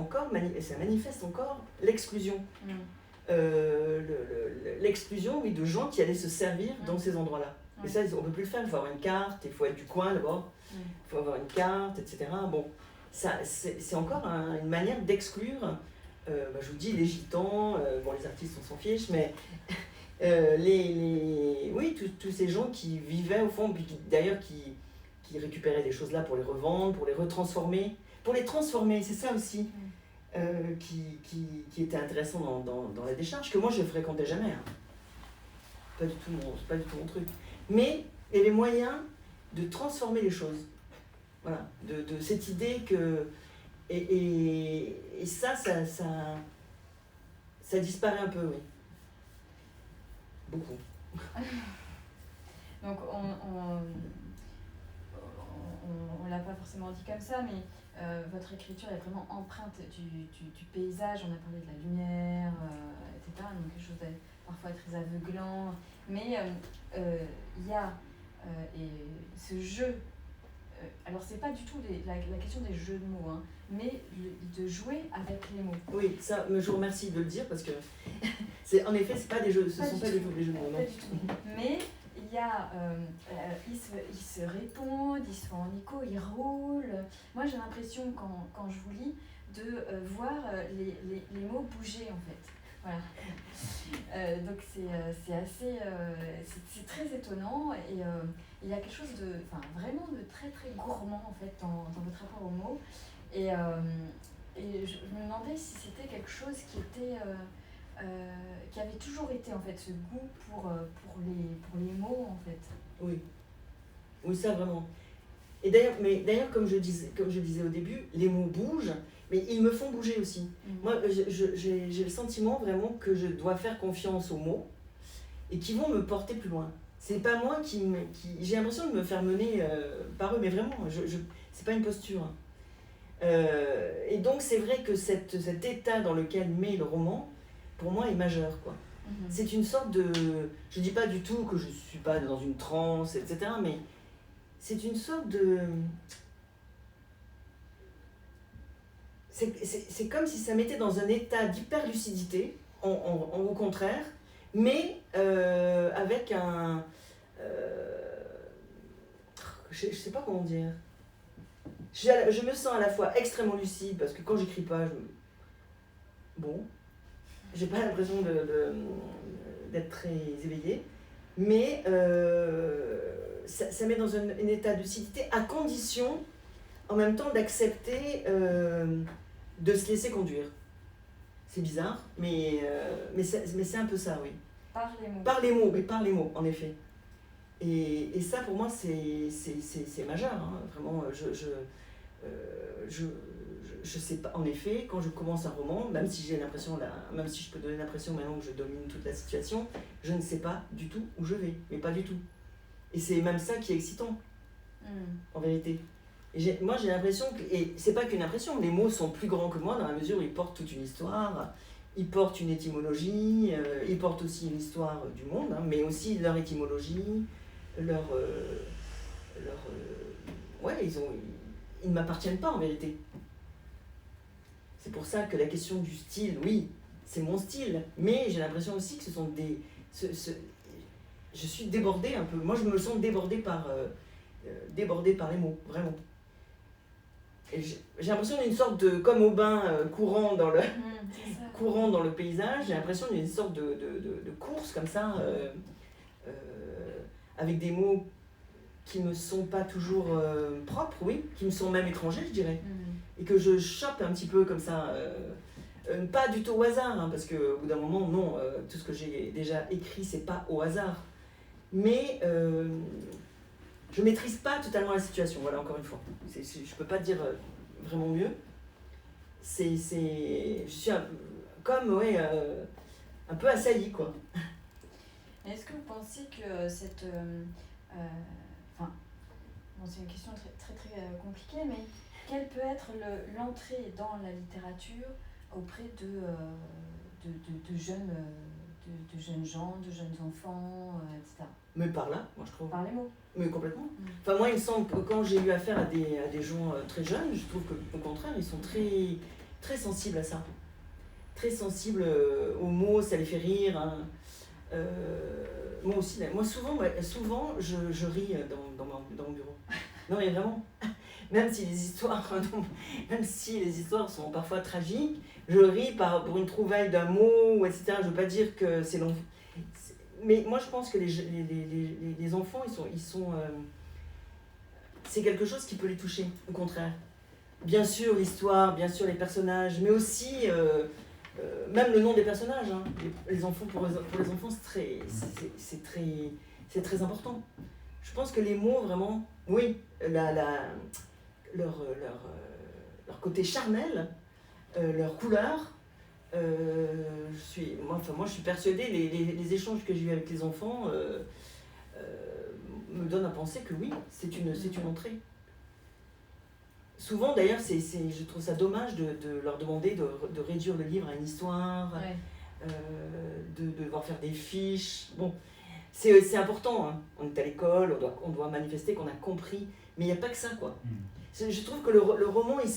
manifeste encore l'exclusion. L'exclusion, oui, de gens qui allaient se servir dans ces endroits-là. Et ça, on ne peut plus le faire, il faut avoir une carte, il faut être du coin d'abord, il faut avoir une carte, etc. Bon, ça, c'est encore une manière d'exclure, je vous dis, les gitans, bon, les artistes, on s'en fiche, mais oui, tous ces gens qui vivaient au fond, puis d'ailleurs qui récupéraient des choses là pour les revendre, pour les retransformer, pour les transformer, c'est ça aussi. Qui était intéressant dans la décharge, que moi je ne fréquentais jamais. Hein. C'est pas du tout mon truc. Mais il y avait moyen de transformer les choses. Voilà, de cette idée que. Et ça disparaît un peu, oui. Beaucoup. Donc on l'a pas forcément dit comme ça, mais votre écriture est vraiment empreinte du paysage. On a parlé de la lumière, etc. Donc quelque chose de parfois très aveuglant. Mais il y a ce jeu. Alors c'est pas du tout la question des jeux de mots, hein, mais de jouer avec les mots. Oui, ça, je vous remercie de le dire parce que en effet, c'est pas des jeux, ce ne sont pas des jeux de mots. Pas du tout. Mais il y a, ils se répondent, ils se font en écho, ils roulent. Moi j'ai l'impression quand je vous lis de voir les mots bouger en fait. Voilà. Donc c'est assez, c'est très étonnant et il y a quelque chose de, vraiment de très très gourmand en fait dans votre rapport aux mots et je me demandais si c'était quelque chose qui avait toujours été en fait ce goût pour les mots en fait. Oui, ça vraiment. Et d'ailleurs comme je disais au début, les mots bougent, mais ils me font bouger aussi. Moi, j'ai le sentiment vraiment que je dois faire confiance aux mots et qu'ils vont me porter plus loin. C'est pas moi j'ai l'impression de me faire mener par eux, mais vraiment, c'est pas une posture. Et donc c'est vrai que cet état dans lequel met le roman, pour moi, est majeur, quoi. C'est une sorte de... Je dis pas du tout que je suis pas dans une transe, etc., mais c'est une sorte de... C'est comme si ça mettait dans un état d'hyperlucidité, au contraire, mais avec un... je sais pas comment dire. Je me sens à la fois extrêmement lucide, parce que quand j'écris pas, bon, j'ai pas l'impression d'être très éveillée, mais ça met dans un état de lucidité à condition, en même temps, d'accepter de se laisser conduire. C'est bizarre, mais c'est un peu ça, oui. Par les mots. Par les mots, en effet. Et ça, pour moi, c'est majeur. Hein. Vraiment, je sais pas. En effet, quand je commence un roman, même si je peux donner l'impression maintenant que je domine toute la situation, je ne sais pas du tout où je vais, mais pas du tout. Et c'est même ça qui est excitant, en vérité. Moi, j'ai l'impression et c'est pas qu'une impression, les mots sont plus grands que moi dans la mesure où ils portent toute une histoire, ils portent une étymologie, ils portent aussi une histoire du monde, hein, mais aussi leur étymologie, ouais, ils ne m'appartiennent pas en vérité. C'est pour ça que la question du style, oui, c'est mon style, mais j'ai l'impression aussi que ce sont je suis débordée un peu. Moi, je me sens débordée par les mots, vraiment. Et j'ai l'impression d'une sorte de, comme au bain courant dans le paysage, j'ai l'impression d'une sorte de course comme ça, avec des mots qui me sont pas toujours propres, oui, qui me sont même étrangers, je dirais, et que je chope un petit peu comme ça, pas du tout au hasard, hein, parce qu'au bout d'un moment, non, tout ce que j'ai déjà écrit, c'est pas au hasard, mais je maîtrise pas totalement la situation, voilà, encore une fois, je peux pas dire vraiment mieux, je suis un peu assaillie, quoi. Est-ce que vous pensez que cette... c'est une question très, très, très compliquée, mais quelle peut être l'entrée dans la littérature auprès de jeunes de jeunes gens, de jeunes enfants, etc. Mais par là, moi je trouve. Par les mots. Mais complètement. Enfin, moi, il me semble que quand j'ai eu affaire à des gens très jeunes, je trouve qu'au contraire, ils sont très, très sensibles à ça. Très sensibles aux mots, ça les fait rire. Hein. Moi aussi, moi souvent je ris dans mon bureau. Non, mais vraiment. Même si les histoires sont parfois tragiques, je ris pour une trouvaille d'un mot, etc. Je ne veux pas dire que c'est long. Mais moi, je pense que les enfants, c'est quelque chose qui peut les toucher, au contraire. Bien sûr, l'histoire, bien sûr, les personnages, mais aussi même le nom des personnages. Hein. Les enfants, pour les enfants, c'est très important. Je pense que les mots, vraiment, oui, leur côté charnel, leur couleur. Moi, je suis persuadée, les échanges que j'ai eus avec les enfants me donnent à penser que oui, c'est une entrée. Souvent, d'ailleurs, je trouve ça dommage de leur demander de réduire le livre à une histoire, de devoir faire des fiches. Bon, c'est important, hein. On est à l'école, on doit manifester qu'on a compris, mais il n'y a pas que ça, quoi. Je trouve que le roman, il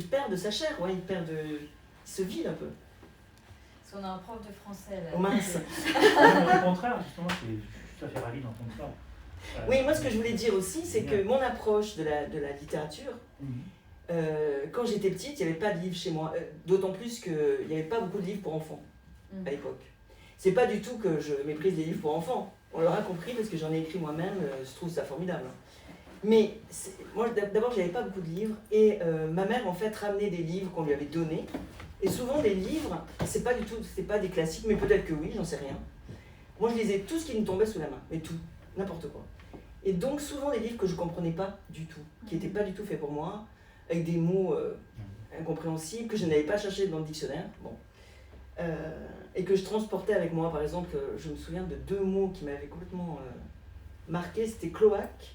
perd de sa chair, il se vide un peu. Parce qu'on a un prof de français là. Oh mince. Au contraire, justement, je suis tout à fait ravi d'entendre ça. Oui, moi ce que je voulais dire aussi, c'est que mon approche de la littérature, quand j'étais petite, il n'y avait pas de livres chez moi, d'autant plus qu'il n'y avait pas beaucoup de livres pour enfants à l'époque. C'est pas du tout que je méprise les livres pour enfants, on l'aura compris parce que j'en ai écrit moi-même, je trouve ça formidable. Mais moi d'abord j'avais pas beaucoup de livres et ma mère en fait ramenait des livres qu'on lui avait donnés. Et souvent des livres, c'est pas des classiques, mais peut-être que oui, j'en sais rien. Moi je lisais tout ce qui me tombait sous la main, mais tout, n'importe quoi. Et donc souvent des livres que je comprenais pas du tout, qui n'étaient pas du tout faits pour moi, avec des mots incompréhensibles, que je n'avais pas cherché dans le dictionnaire, et que je transportais avec moi. Par exemple, je me souviens de 2 mots qui m'avaient complètement marqué, c'était cloaque.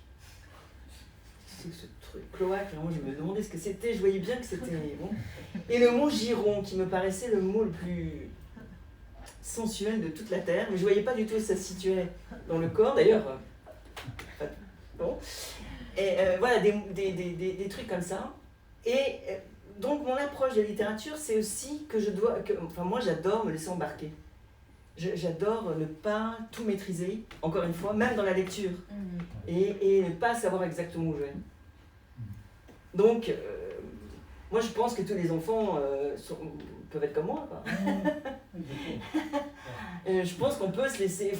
C'est ce truc, cloaque, moi je me demandais ce que c'était, je voyais bien que c'était bon. Et le mot giron, qui me paraissait le mot le plus sensuel de toute la terre, mais je voyais pas du tout où ça se situait dans le corps, d'ailleurs. Bon. Et voilà, des trucs comme ça. Et donc mon approche de la littérature, c'est aussi que moi j'adore me laisser embarquer. J'adore ne pas tout maîtriser, encore une fois, même dans la lecture, et ne pas savoir exactement où je vais. Donc, moi je pense que tous les enfants peuvent être comme moi, quoi. Je pense qu'on peut se laisser...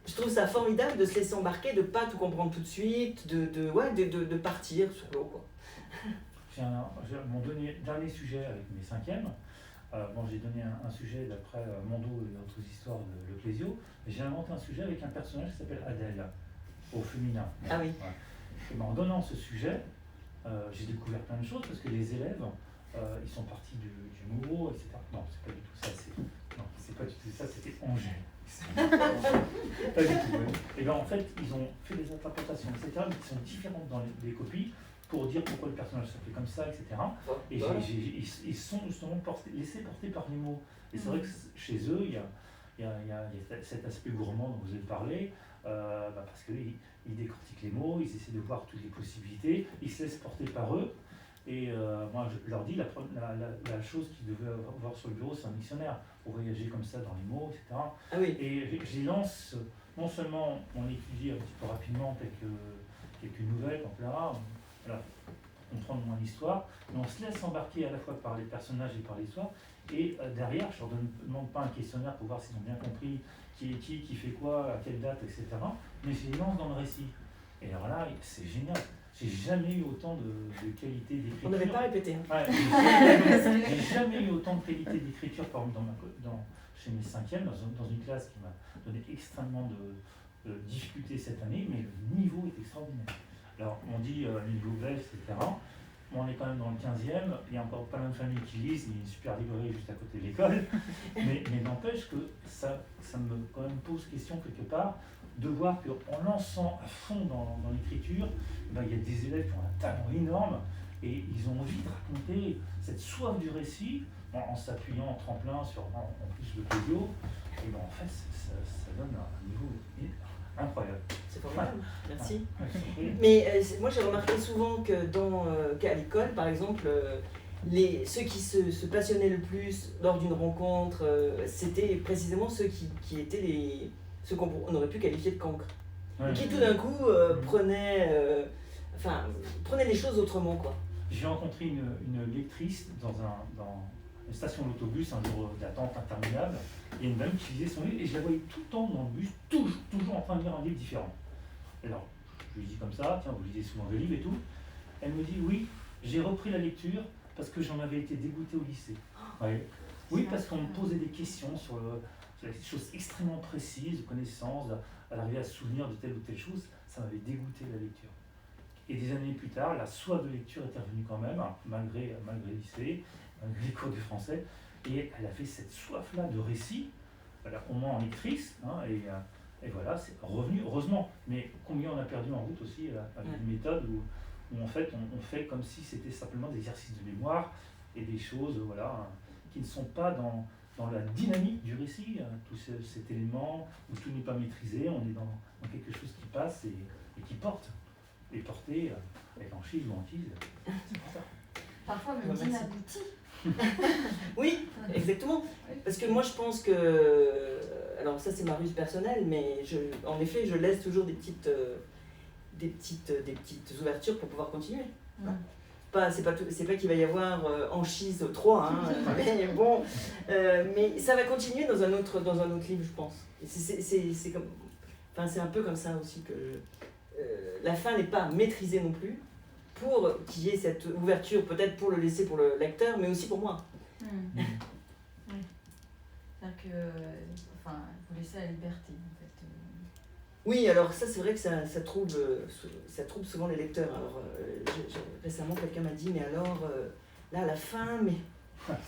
je trouve ça formidable de se laisser embarquer, de ne pas tout comprendre tout de suite, de partir sur l'eau, quoi. J'ai mon dernier sujet avec mes 5e. J'ai donné un sujet d'après Mondo et d'autres histoires de Le Clésio. J'ai inventé un sujet avec un personnage qui s'appelle Adèle, au féminin. Ah oui. Ouais. Et en donnant ce sujet, j'ai découvert plein de choses parce que les élèves, ils sont partis du Mouveau, etc. Non, c'est pas du tout ça. C'est pas du tout ça, c'était Angers. Pas du tout. Ouais. Et en fait, ils ont fait des interprétations, etc., mais qui sont différentes dans les copies pour dire pourquoi le personnage s'appelait comme ça, etc. Et ils sont justement laissés porter par les mots. Et c'est vrai que chez eux, il y a cet aspect gourmand dont vous avez parlé, parce qu'ils décortiquent les mots, ils essaient de voir toutes les possibilités, ils se laissent porter par eux. Et moi, je leur dis, la chose qu'ils devaient avoir sur le bureau, c'est un dictionnaire pour voyager comme ça dans les mots, etc. Ah oui. Et j'y lance, non seulement on étudie un petit peu rapidement quelques nouvelles, donc là, comprendre moins l'histoire, mais on se laisse embarquer à la fois par les personnages et par l'histoire. Et derrière, je ne leur demande pas un questionnaire pour voir s'ils ont bien compris qui est qui fait quoi, à quelle date, etc. Mais je les lance dans le récit. Et alors là, c'est génial. J'ai jamais eu autant de qualité d'écriture. On n'avait pas répété. Ouais, j'ai jamais eu autant de qualité d'écriture, par exemple, chez mes 5e, dans une classe qui m'a donné extrêmement de difficultés cette année, mais le niveau est extraordinaire. Alors, on dit niveau belge, etc. On est quand même dans le 15e, il y a encore pas mal de familles qui lisent, il y a une super librairie juste à côté de l'école, mais n'empêche que ça me quand même pose question quelque part de voir qu'en lançant à fond dans l'écriture, il y a des élèves qui ont un talent énorme et ils ont envie de raconter cette soif du récit en s'appuyant en tremplin sur en plus le Clésio. Et ben en fait, ça donne un niveau incroyable. C'est formidable, merci. Ouais. Mais moi j'ai remarqué souvent que qu'à l'école, par exemple, ceux qui se passionnaient le plus lors d'une rencontre, c'était précisément ceux qui étaient ceux qu'on aurait pu qualifier de cancres. Ouais. Qui tout d'un coup prenaient les choses autrement, quoi. J'ai rencontré une lectrice dans une station d'autobus, un jour d'attente interminable. Il y a une dame qui lisait son livre et je la voyais tout le temps dans le bus, toujours en train de lire un livre différent. Et alors, je lui dis comme ça, tiens, vous lisez souvent des livres et tout. Elle me dit, oui, j'ai repris la lecture parce que j'en avais été dégoûtée au lycée. Ouais. Oui, parce qu'on me posait des questions sur des choses extrêmement précises, de connaissances, à l'arrivée à se souvenir de telle ou telle chose, ça m'avait dégoûté la lecture. Et des années plus tard, la soif de lecture est revenue quand même, malgré le lycée, malgré les cours de français, et elle a fait cette soif-là de récit, voilà, au moins en lectrice, hein, et voilà, c'est revenu, heureusement. Mais combien on a perdu en route aussi avec une méthode où en fait on fait comme si c'était simplement des exercices de mémoire et des choses voilà, qui ne sont pas dans la dynamique du récit, tout cet élément où tout n'est pas maîtrisé, on est dans quelque chose qui passe et qui porte. Et porter avec franchise ou hantise, c'est pour ça. Parfois même inabouti. Oui, exactement. Parce que moi je pense que, alors ça c'est ma ruse personnelle, mais en effet je laisse toujours des petites ouvertures pour pouvoir continuer. C'est pas qu'il va y avoir Anchise 3, hein, mais bon, mais ça va continuer dans un autre livre, je pense. C'est comme, enfin c'est un peu comme ça aussi que la fin n'est pas maîtrisée non plus, pour qu'il y ait cette ouverture, peut-être pour le laisser pour le lecteur, mais aussi pour moi. Oui. C'est-à-dire que, vous laissez la liberté, en fait. Oui, alors ça, c'est vrai que ça trouble souvent les lecteurs. Alors, récemment, quelqu'un m'a dit, mais alors, là, à la fin, mais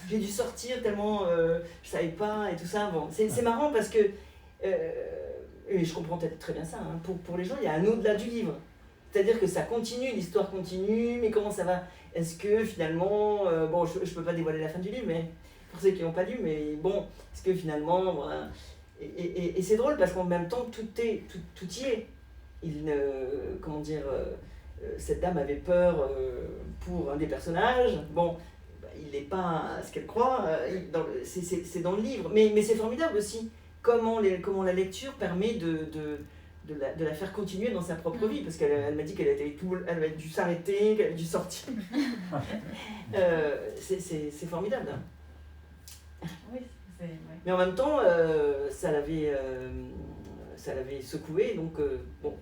j'ai dû sortir tellement je savais pas, et tout ça. Bon, c'est marrant parce que, et je comprends peut-être très bien ça, hein, pour les gens, il y a un au-delà du livre. C'est-à-dire que ça continue, l'histoire continue, mais comment ça va? Est-ce que finalement, bon, je peux pas dévoiler la fin du livre, mais pour ceux qui n'ont pas lu, mais bon, est-ce que finalement, voilà. Et c'est drôle parce qu'en même temps, tout y est. Comment dire, cette dame avait peur pour un des personnages. Bon, il n'est pas ce qu'elle croit, c'est dans le livre. Mais c'est formidable aussi, comment la lecture permet de la faire continuer dans sa propre vie, parce qu'elle m'a dit qu'elle avait dû s'arrêter, qu'elle avait dû sortir. C'est formidable. Hein. Oui, ouais. Mais en même temps, ça l'avait secouée, donc bon.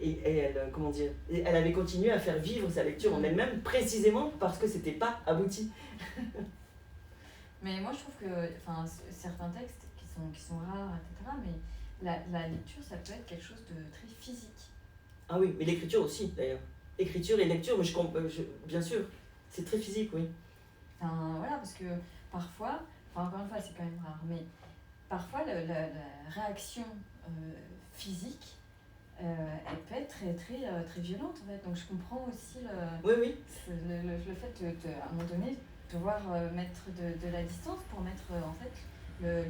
Et elle, comment dire, elle avait continué à faire vivre sa lecture en elle-même, précisément parce que c'était pas abouti. Mais moi, je trouve que, certains textes qui sont rares, etc., mais la lecture, ça peut être quelque chose de très physique. Ah oui, mais l'écriture aussi, d'ailleurs. Écriture et lecture, mais bien sûr, c'est très physique, oui. Voilà, parce que parfois, encore une fois, c'est quand même rare, mais parfois, la réaction physique, elle peut être très, très, très violente, en fait. Donc, je comprends aussi le fait de, à un moment donné, devoir mettre de la distance pour mettre, en fait, le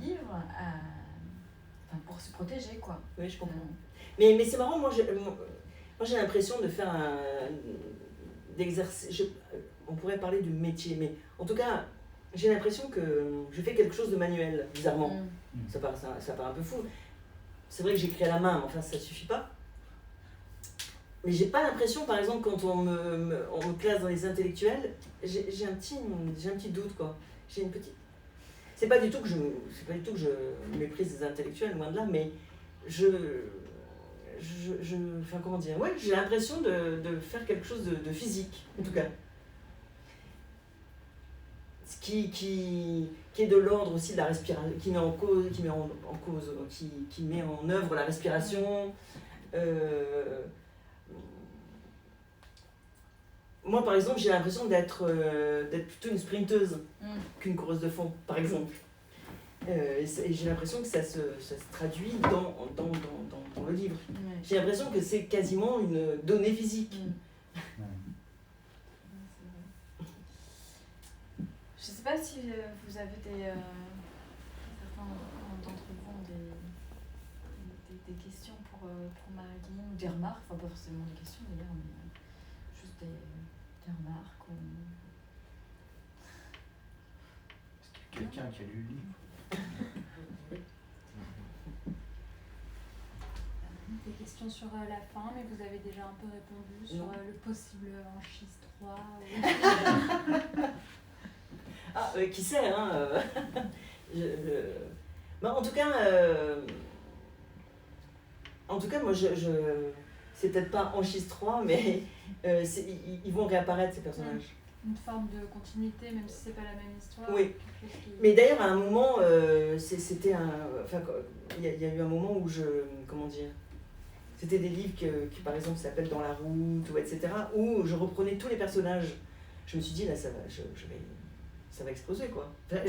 livre pour se protéger, quoi. Oui, je comprends. Mais c'est marrant, moi j'ai l'impression de faire d'exercice. On pourrait parler du métier, mais en tout cas, j'ai l'impression que je fais quelque chose de manuel, bizarrement. Ça paraît un peu fou. C'est vrai que j'écris à la main, mais enfin ça suffit pas. Mais j'ai pas l'impression, par exemple, quand on me classe dans les intellectuels, j'ai un petit doute, quoi. J'ai une petite. C'est pas du tout que je méprise les intellectuels, loin de là, mais enfin comment dire, ouais, j'ai l'impression de faire quelque chose de physique, en tout cas. Ce qui est de l'ordre aussi de la respiration, qui met en œuvre la respiration. Moi, par exemple, j'ai l'impression d'être plutôt une sprinteuse qu'une coureuse de fond, par exemple. Et j'ai l'impression que ça se traduit dans le livre. J'ai l'impression que c'est quasiment une donnée physique. Je sais pas si vous avez certains d'entre vous ont des questions pour Marilyn, ou des remarques, enfin pas forcément des questions d'ailleurs, mais juste des remarques. Quelqu'un qui a lu le livre? Des questions sur la fin, mais vous avez déjà un peu répondu sur le possible Anchise 3. Ah, qui sait, hein Bah, en tout cas, moi, c'est peut-être pas Anchise 3, mais ils vont réapparaître, ces personnages. Une forme de continuité, même si c'est pas la même histoire. Oui. Mais d'ailleurs, à un moment, c'était un... Enfin, il y a eu un moment où comment dire, c'était des livres qui par exemple, s'appellent Dans la route, ou etc., où je reprenais tous les personnages. Je me suis dit, là, ça va exploser, quoi. Enfin,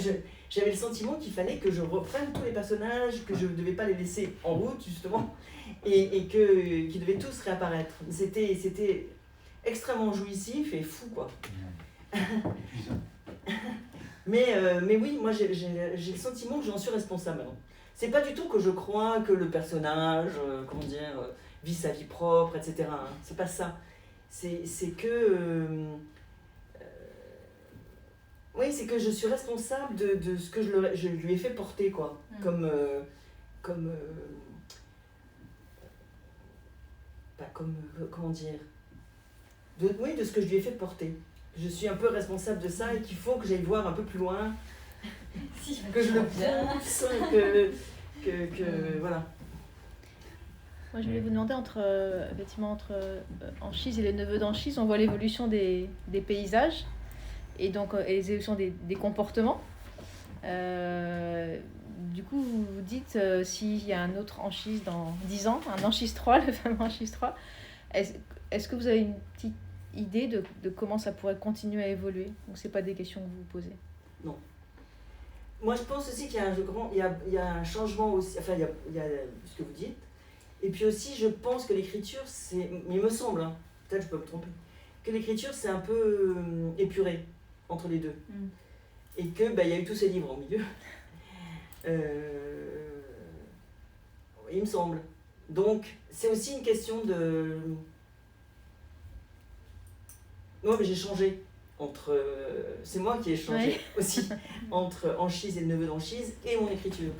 j'avais le sentiment qu'il fallait que je reprenne tous les personnages, que je ne devais pas les laisser en route, justement, et qu'ils devaient tous réapparaître. C'était extrêmement jouissif et fou, quoi. Mais oui, moi j'ai le sentiment que j'en suis responsable. C'est pas du tout que je crois que le personnage, vit sa vie propre, etc. Hein. C'est pas ça. C'est que... oui, c'est que je suis responsable de ce que je lui ai fait porter, quoi. Comment dire, de ce que je lui ai fait porter. Je suis un peu responsable de ça et qu'il faut que j'aille voir un peu plus loin, que je le pousse, voilà. Moi, je voulais vous demander, entre Anchise et les neveux d'Anchise, on voit l'évolution des paysages et donc et l'évolution des comportements. Du coup, vous vous dites, s'il y a un autre Anchise dans 10 ans, un Anchise 3, le fameux Anchise 3, est-ce que vous avez une petite idée de comment ça pourrait continuer à évoluer, ou c'est pas des questions que vous vous posez? Non. Moi, je pense aussi qu'il y a un changement aussi, enfin, il y a ce que vous dites, et puis aussi, je pense que l'écriture, mais il me semble, hein, peut-être je peux me tromper, que l'écriture, c'est un peu épuré entre les deux. Et que, il y a eu tous ces livres au milieu. Il me semble. Donc, c'est aussi une question de... Moi, j'ai changé entre... c'est moi qui ai changé aussi entre Anchise et le neveu d'Anchise et mon écriture.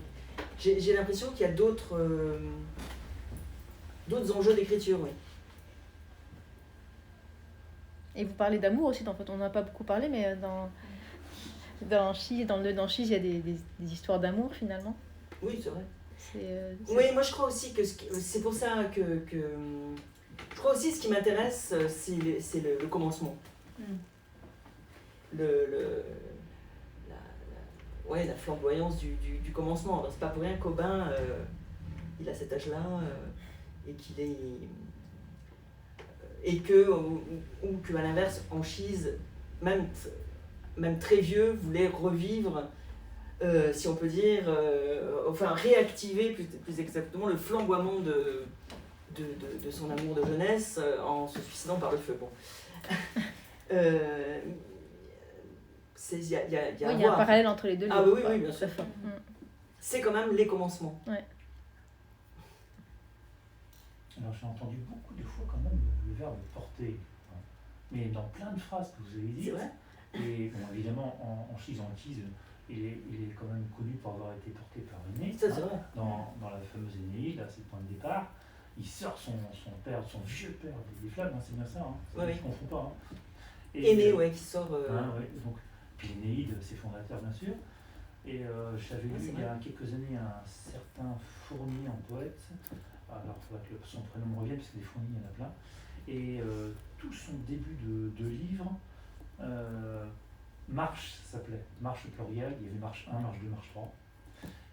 J'ai l'impression qu'il y a d'autres enjeux d'écriture, oui. Et vous parlez d'amour aussi, en fait, on n'en a pas beaucoup parlé, mais dans le neveu d'Anchise, il y a des histoires d'amour, finalement. Oui, c'est vrai. Oui, moi je crois aussi que c'est pour ça que je crois aussi ce qui m'intéresse, c'est le commencement. La flamboyance du commencement. Alors, c'est pas pour rien qu'Aubin, il a cet âge-là, et qu'il est... et ou que à l'inverse, Anchise, même très vieux, voulait revivre, si on peut dire, réactiver plus exactement le flamboiement de son amour de jeunesse en se suicidant par le feu. Bon. Il y a un parallèle entre les deux. Ah oui, bien sûr. C'est quand même les commencements. Ouais. Alors j'ai entendu beaucoup de fois quand même le verbe porter, hein. Mais dans plein de phrases que vous avez dites. C'est vrai. Et bon, évidemment, Anchise, il est quand même connu pour avoir été porté par Énéide. Ça, c'est vrai. Dans la fameuse Énéide, là, c'est le point de départ. Il sort son père, son vieux père des flammes, hein, c'est bien ça, hein. Je ne confonds pas. Hein. Aîné, qui sort... donc, puis l'Énéide, c'est fondateur, bien sûr. Et j'avais lu il y a quelques années un certain Fournier, un poète. Alors, il faudra que son prénom me revienne, parce que des Fourniers, il y en a plein. Et tout son début de livre, Marche, ça s'appelait, Marche au pluriel, il y avait Marche 1, Marche 2, Marche 3.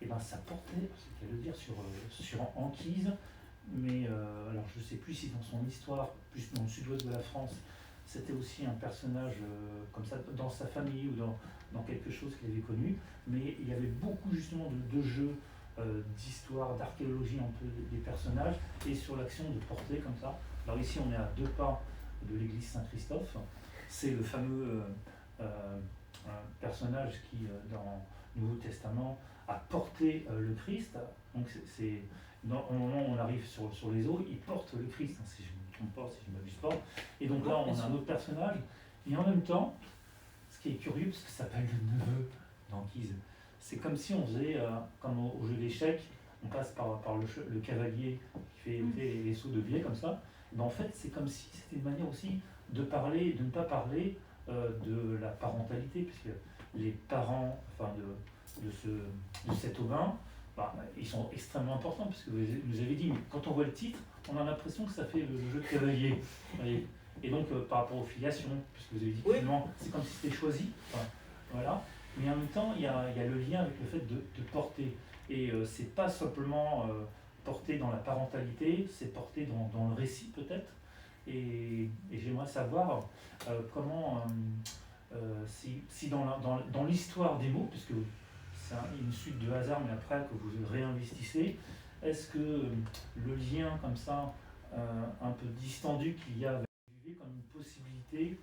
Et bien ça portait, c'est qu'à le dire, sur Anchise, mais alors je ne sais plus si dans son histoire, plus dans le sud-ouest de la France, c'était aussi un personnage comme ça, dans sa famille ou dans quelque chose qu'il avait connu, mais il y avait beaucoup justement de jeux, d'histoire, d'archéologie un peu des personnages, et sur l'action de porter comme ça. Alors ici on est à 2 pas de l'église Saint-Christophe. C'est le fameux personnage qui, dans le Nouveau Testament, a porté le Christ. Donc c'est au moment où on arrive sur les eaux, il porte le Christ, si je ne me trompe pas, si je ne m'abuse pas. Et donc là, on a un autre personnage. Et en même temps, ce qui est curieux, parce que ça s'appelle le neveu d'Anquise, c'est comme si on faisait, comme au jeu d'échecs, on passe par le cavalier qui fait les sauts de biais comme ça. Mais en fait, c'est comme si c'était une manière aussi de ne pas parler de la parentalité, puisque les parents de cet ovin, ils sont extrêmement importants, puisque vous nous avez dit, quand on voit le titre, on a l'impression que ça fait le jeu de cavalier. Voyez. Et donc, par rapport aux filiations, puisque vous avez dit finalement, c'est comme si c'était choisi. Voilà. Mais en même temps, il y a le lien avec le fait de porter. Et c'est pas simplement porté dans la parentalité, c'est porté dans le récit peut-être. Et j'aimerais savoir comment, si dans l'histoire des mots, puisque c'est une suite de hasard, mais après que vous réinvestissez, est-ce que le lien comme ça, un peu distendu qu'il y a avec Vivet, comme une possibilité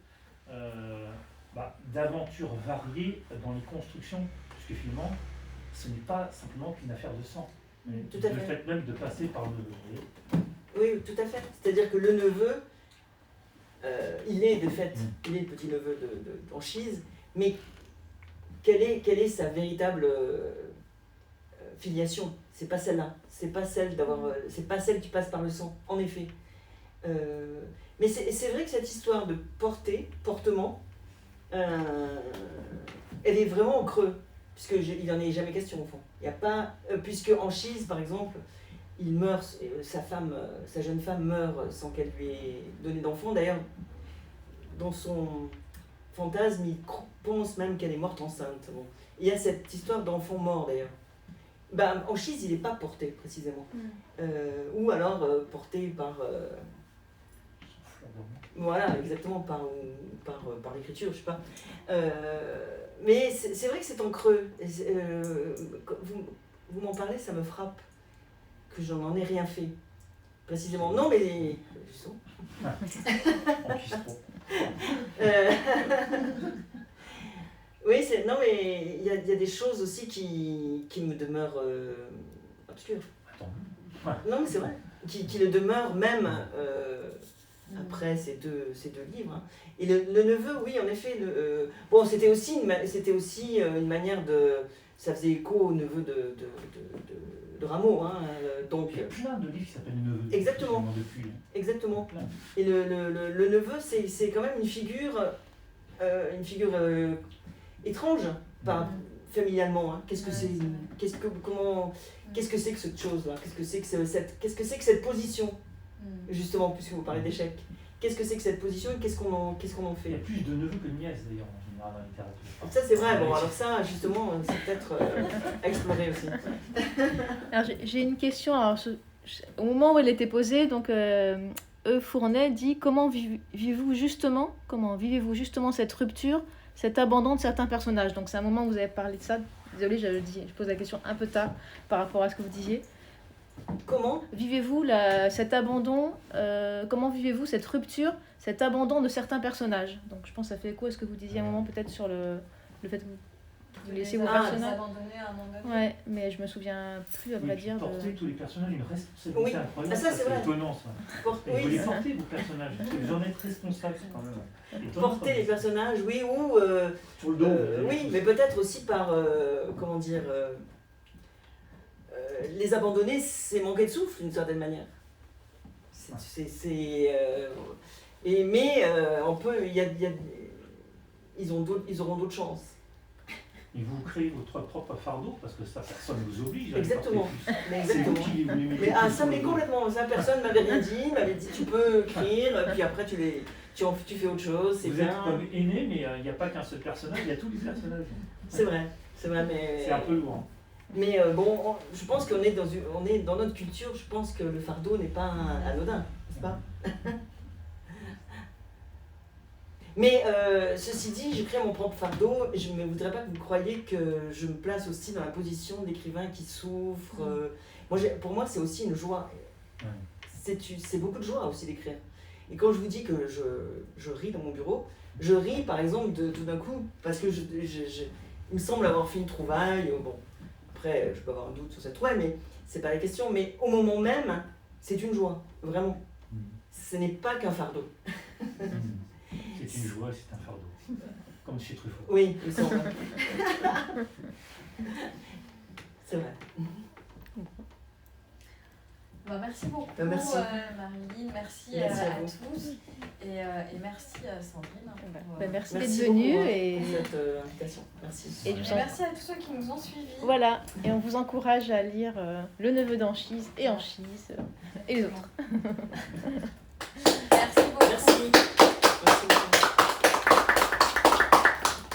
d'aventures variées dans les constructions, puisque finalement, ce n'est pas simplement qu'une affaire de sang. Tout à fait. Le fait même de passer par le neveu. Oui, tout à fait. C'est-à-dire que le neveu, il est de fait, il est le petit-neveu d'Anchise, mais quelle est sa véritable filiation? C'est pas celle-là. C'est pas celle qui passe par le sang, en effet. Mais c'est vrai que cette histoire de portement, elle est vraiment en creux, puisqu'il n'en est jamais question au fond. Il y a pas, puisque Anchise, par exemple, il meurt, sa jeune femme meurt sans qu'elle lui ait donné d'enfant. D'ailleurs, dans son fantasme, il pense même qu'elle est morte enceinte. Bon. Il y a cette histoire d'enfant mort d'ailleurs. Anchise, il n'est pas porté précisément. Ou alors porté par... voilà, exactement, par l'écriture, je sais pas. Mais c'est vrai que c'est en creux. Vous m'en parlez, ça me frappe que j'en ai rien fait. Précisément. Non, mais... oui, non, mais il y a des choses aussi qui me demeurent obscures. Non, mais c'est vrai. Qui le demeurent même après ces deux livres. Hein. Et le neveu, oui, en effet. Bon, c'était aussi une manière de... Ça faisait écho au neveu de Rameau. Hein, donc, il y a plein de livres qui s'appellent Neveu. Exactement. Exactement. Et le neveu, c'est quand même une figure étrange, familialement. Hein. Qu'est-ce que c'est que cette chose-là? Qu'est-ce que c'est que cette position? Justement, puisque vous parlez d'échec. Qu'est-ce que c'est que cette position et qu'est-ce qu'on en fait? Il y a plus de neveux que de nièces d'ailleurs en général dans la littérature. Ça c'est vrai, bon alors ça justement c'est peut-être à explorer aussi. Alors j'ai une question, alors, au moment où elle était posée, donc Fournet dit comment vivez-vous justement cette rupture, cet abandon de certains personnages. Donc c'est un moment où vous avez parlé de ça, désolée je pose la question un peu tard par rapport à ce que vous disiez. Comment vivez-vous cet abandon, comment vivez-vous cette rupture, cet abandon de certains personnages? Donc je pense que ça fait écho à ce que vous disiez à un moment peut-être sur le fait que vous laissez vos personnages. Abandonnés à un moment donné. Ouais, mais je me souviens plus à vrai dire. Porter tous les personnages une responsabilité incroyable. Ça c'est étonnant ça. Vous les portez vos personnages, parce que vous en êtes responsable quand même. Porter les personnages, oui, ou sur le dos. oui, mais peut-être aussi par comment dire. Les abandonner, c'est manquer de souffle d'une certaine manière. Mais on peut, ils auront d'autres chances. Et vous créez votre propre fardeau parce que ça, personne ne vous oblige. Exactement. Exactement. Ça, mais complètement. Ça, personne m'avait rien dit. M'avait dit tu peux écrire, puis après tu fais autre chose. C'est bien. Vous êtes comme aîné, mais il n'y a pas qu'un seul personnage, il y a tous les personnages. C'est vrai, mais. C'est un peu lourd. Mais bon, je pense qu'on est dans notre culture, je pense que le fardeau n'est pas anodin, n'est-ce pas? Mais ceci dit, je crée mon propre fardeau, et je ne voudrais pas que vous croyiez que je me place aussi dans la position d'écrivain qui souffre. Pour moi, c'est aussi une joie. C'est beaucoup de joie aussi d'écrire. Et quand je vous dis que je ris dans mon bureau, je ris par exemple de tout d'un coup parce que il me semble avoir fait une trouvaille. Bon, après, je peux avoir un doute sur cette trouvaille, mais c'est pas la question. Mais au moment même, c'est une joie, vraiment. Ce n'est pas qu'un fardeau. C'est une joie, c'est un fardeau. Comme chez Truffaut. Oui, il me semble. C'est vrai. Merci beaucoup, Merci. Marilyn, merci Merci à à vous. tous et merci à Sandrine. Merci Merci d'être venu beaucoup, et, pour cette invitation. Merci. et je Et vous en- merci à tous ceux qui nous ont suivis. voilà, et on vous encourage à lire Le Neveu d'Anchise et Anchise et les autres.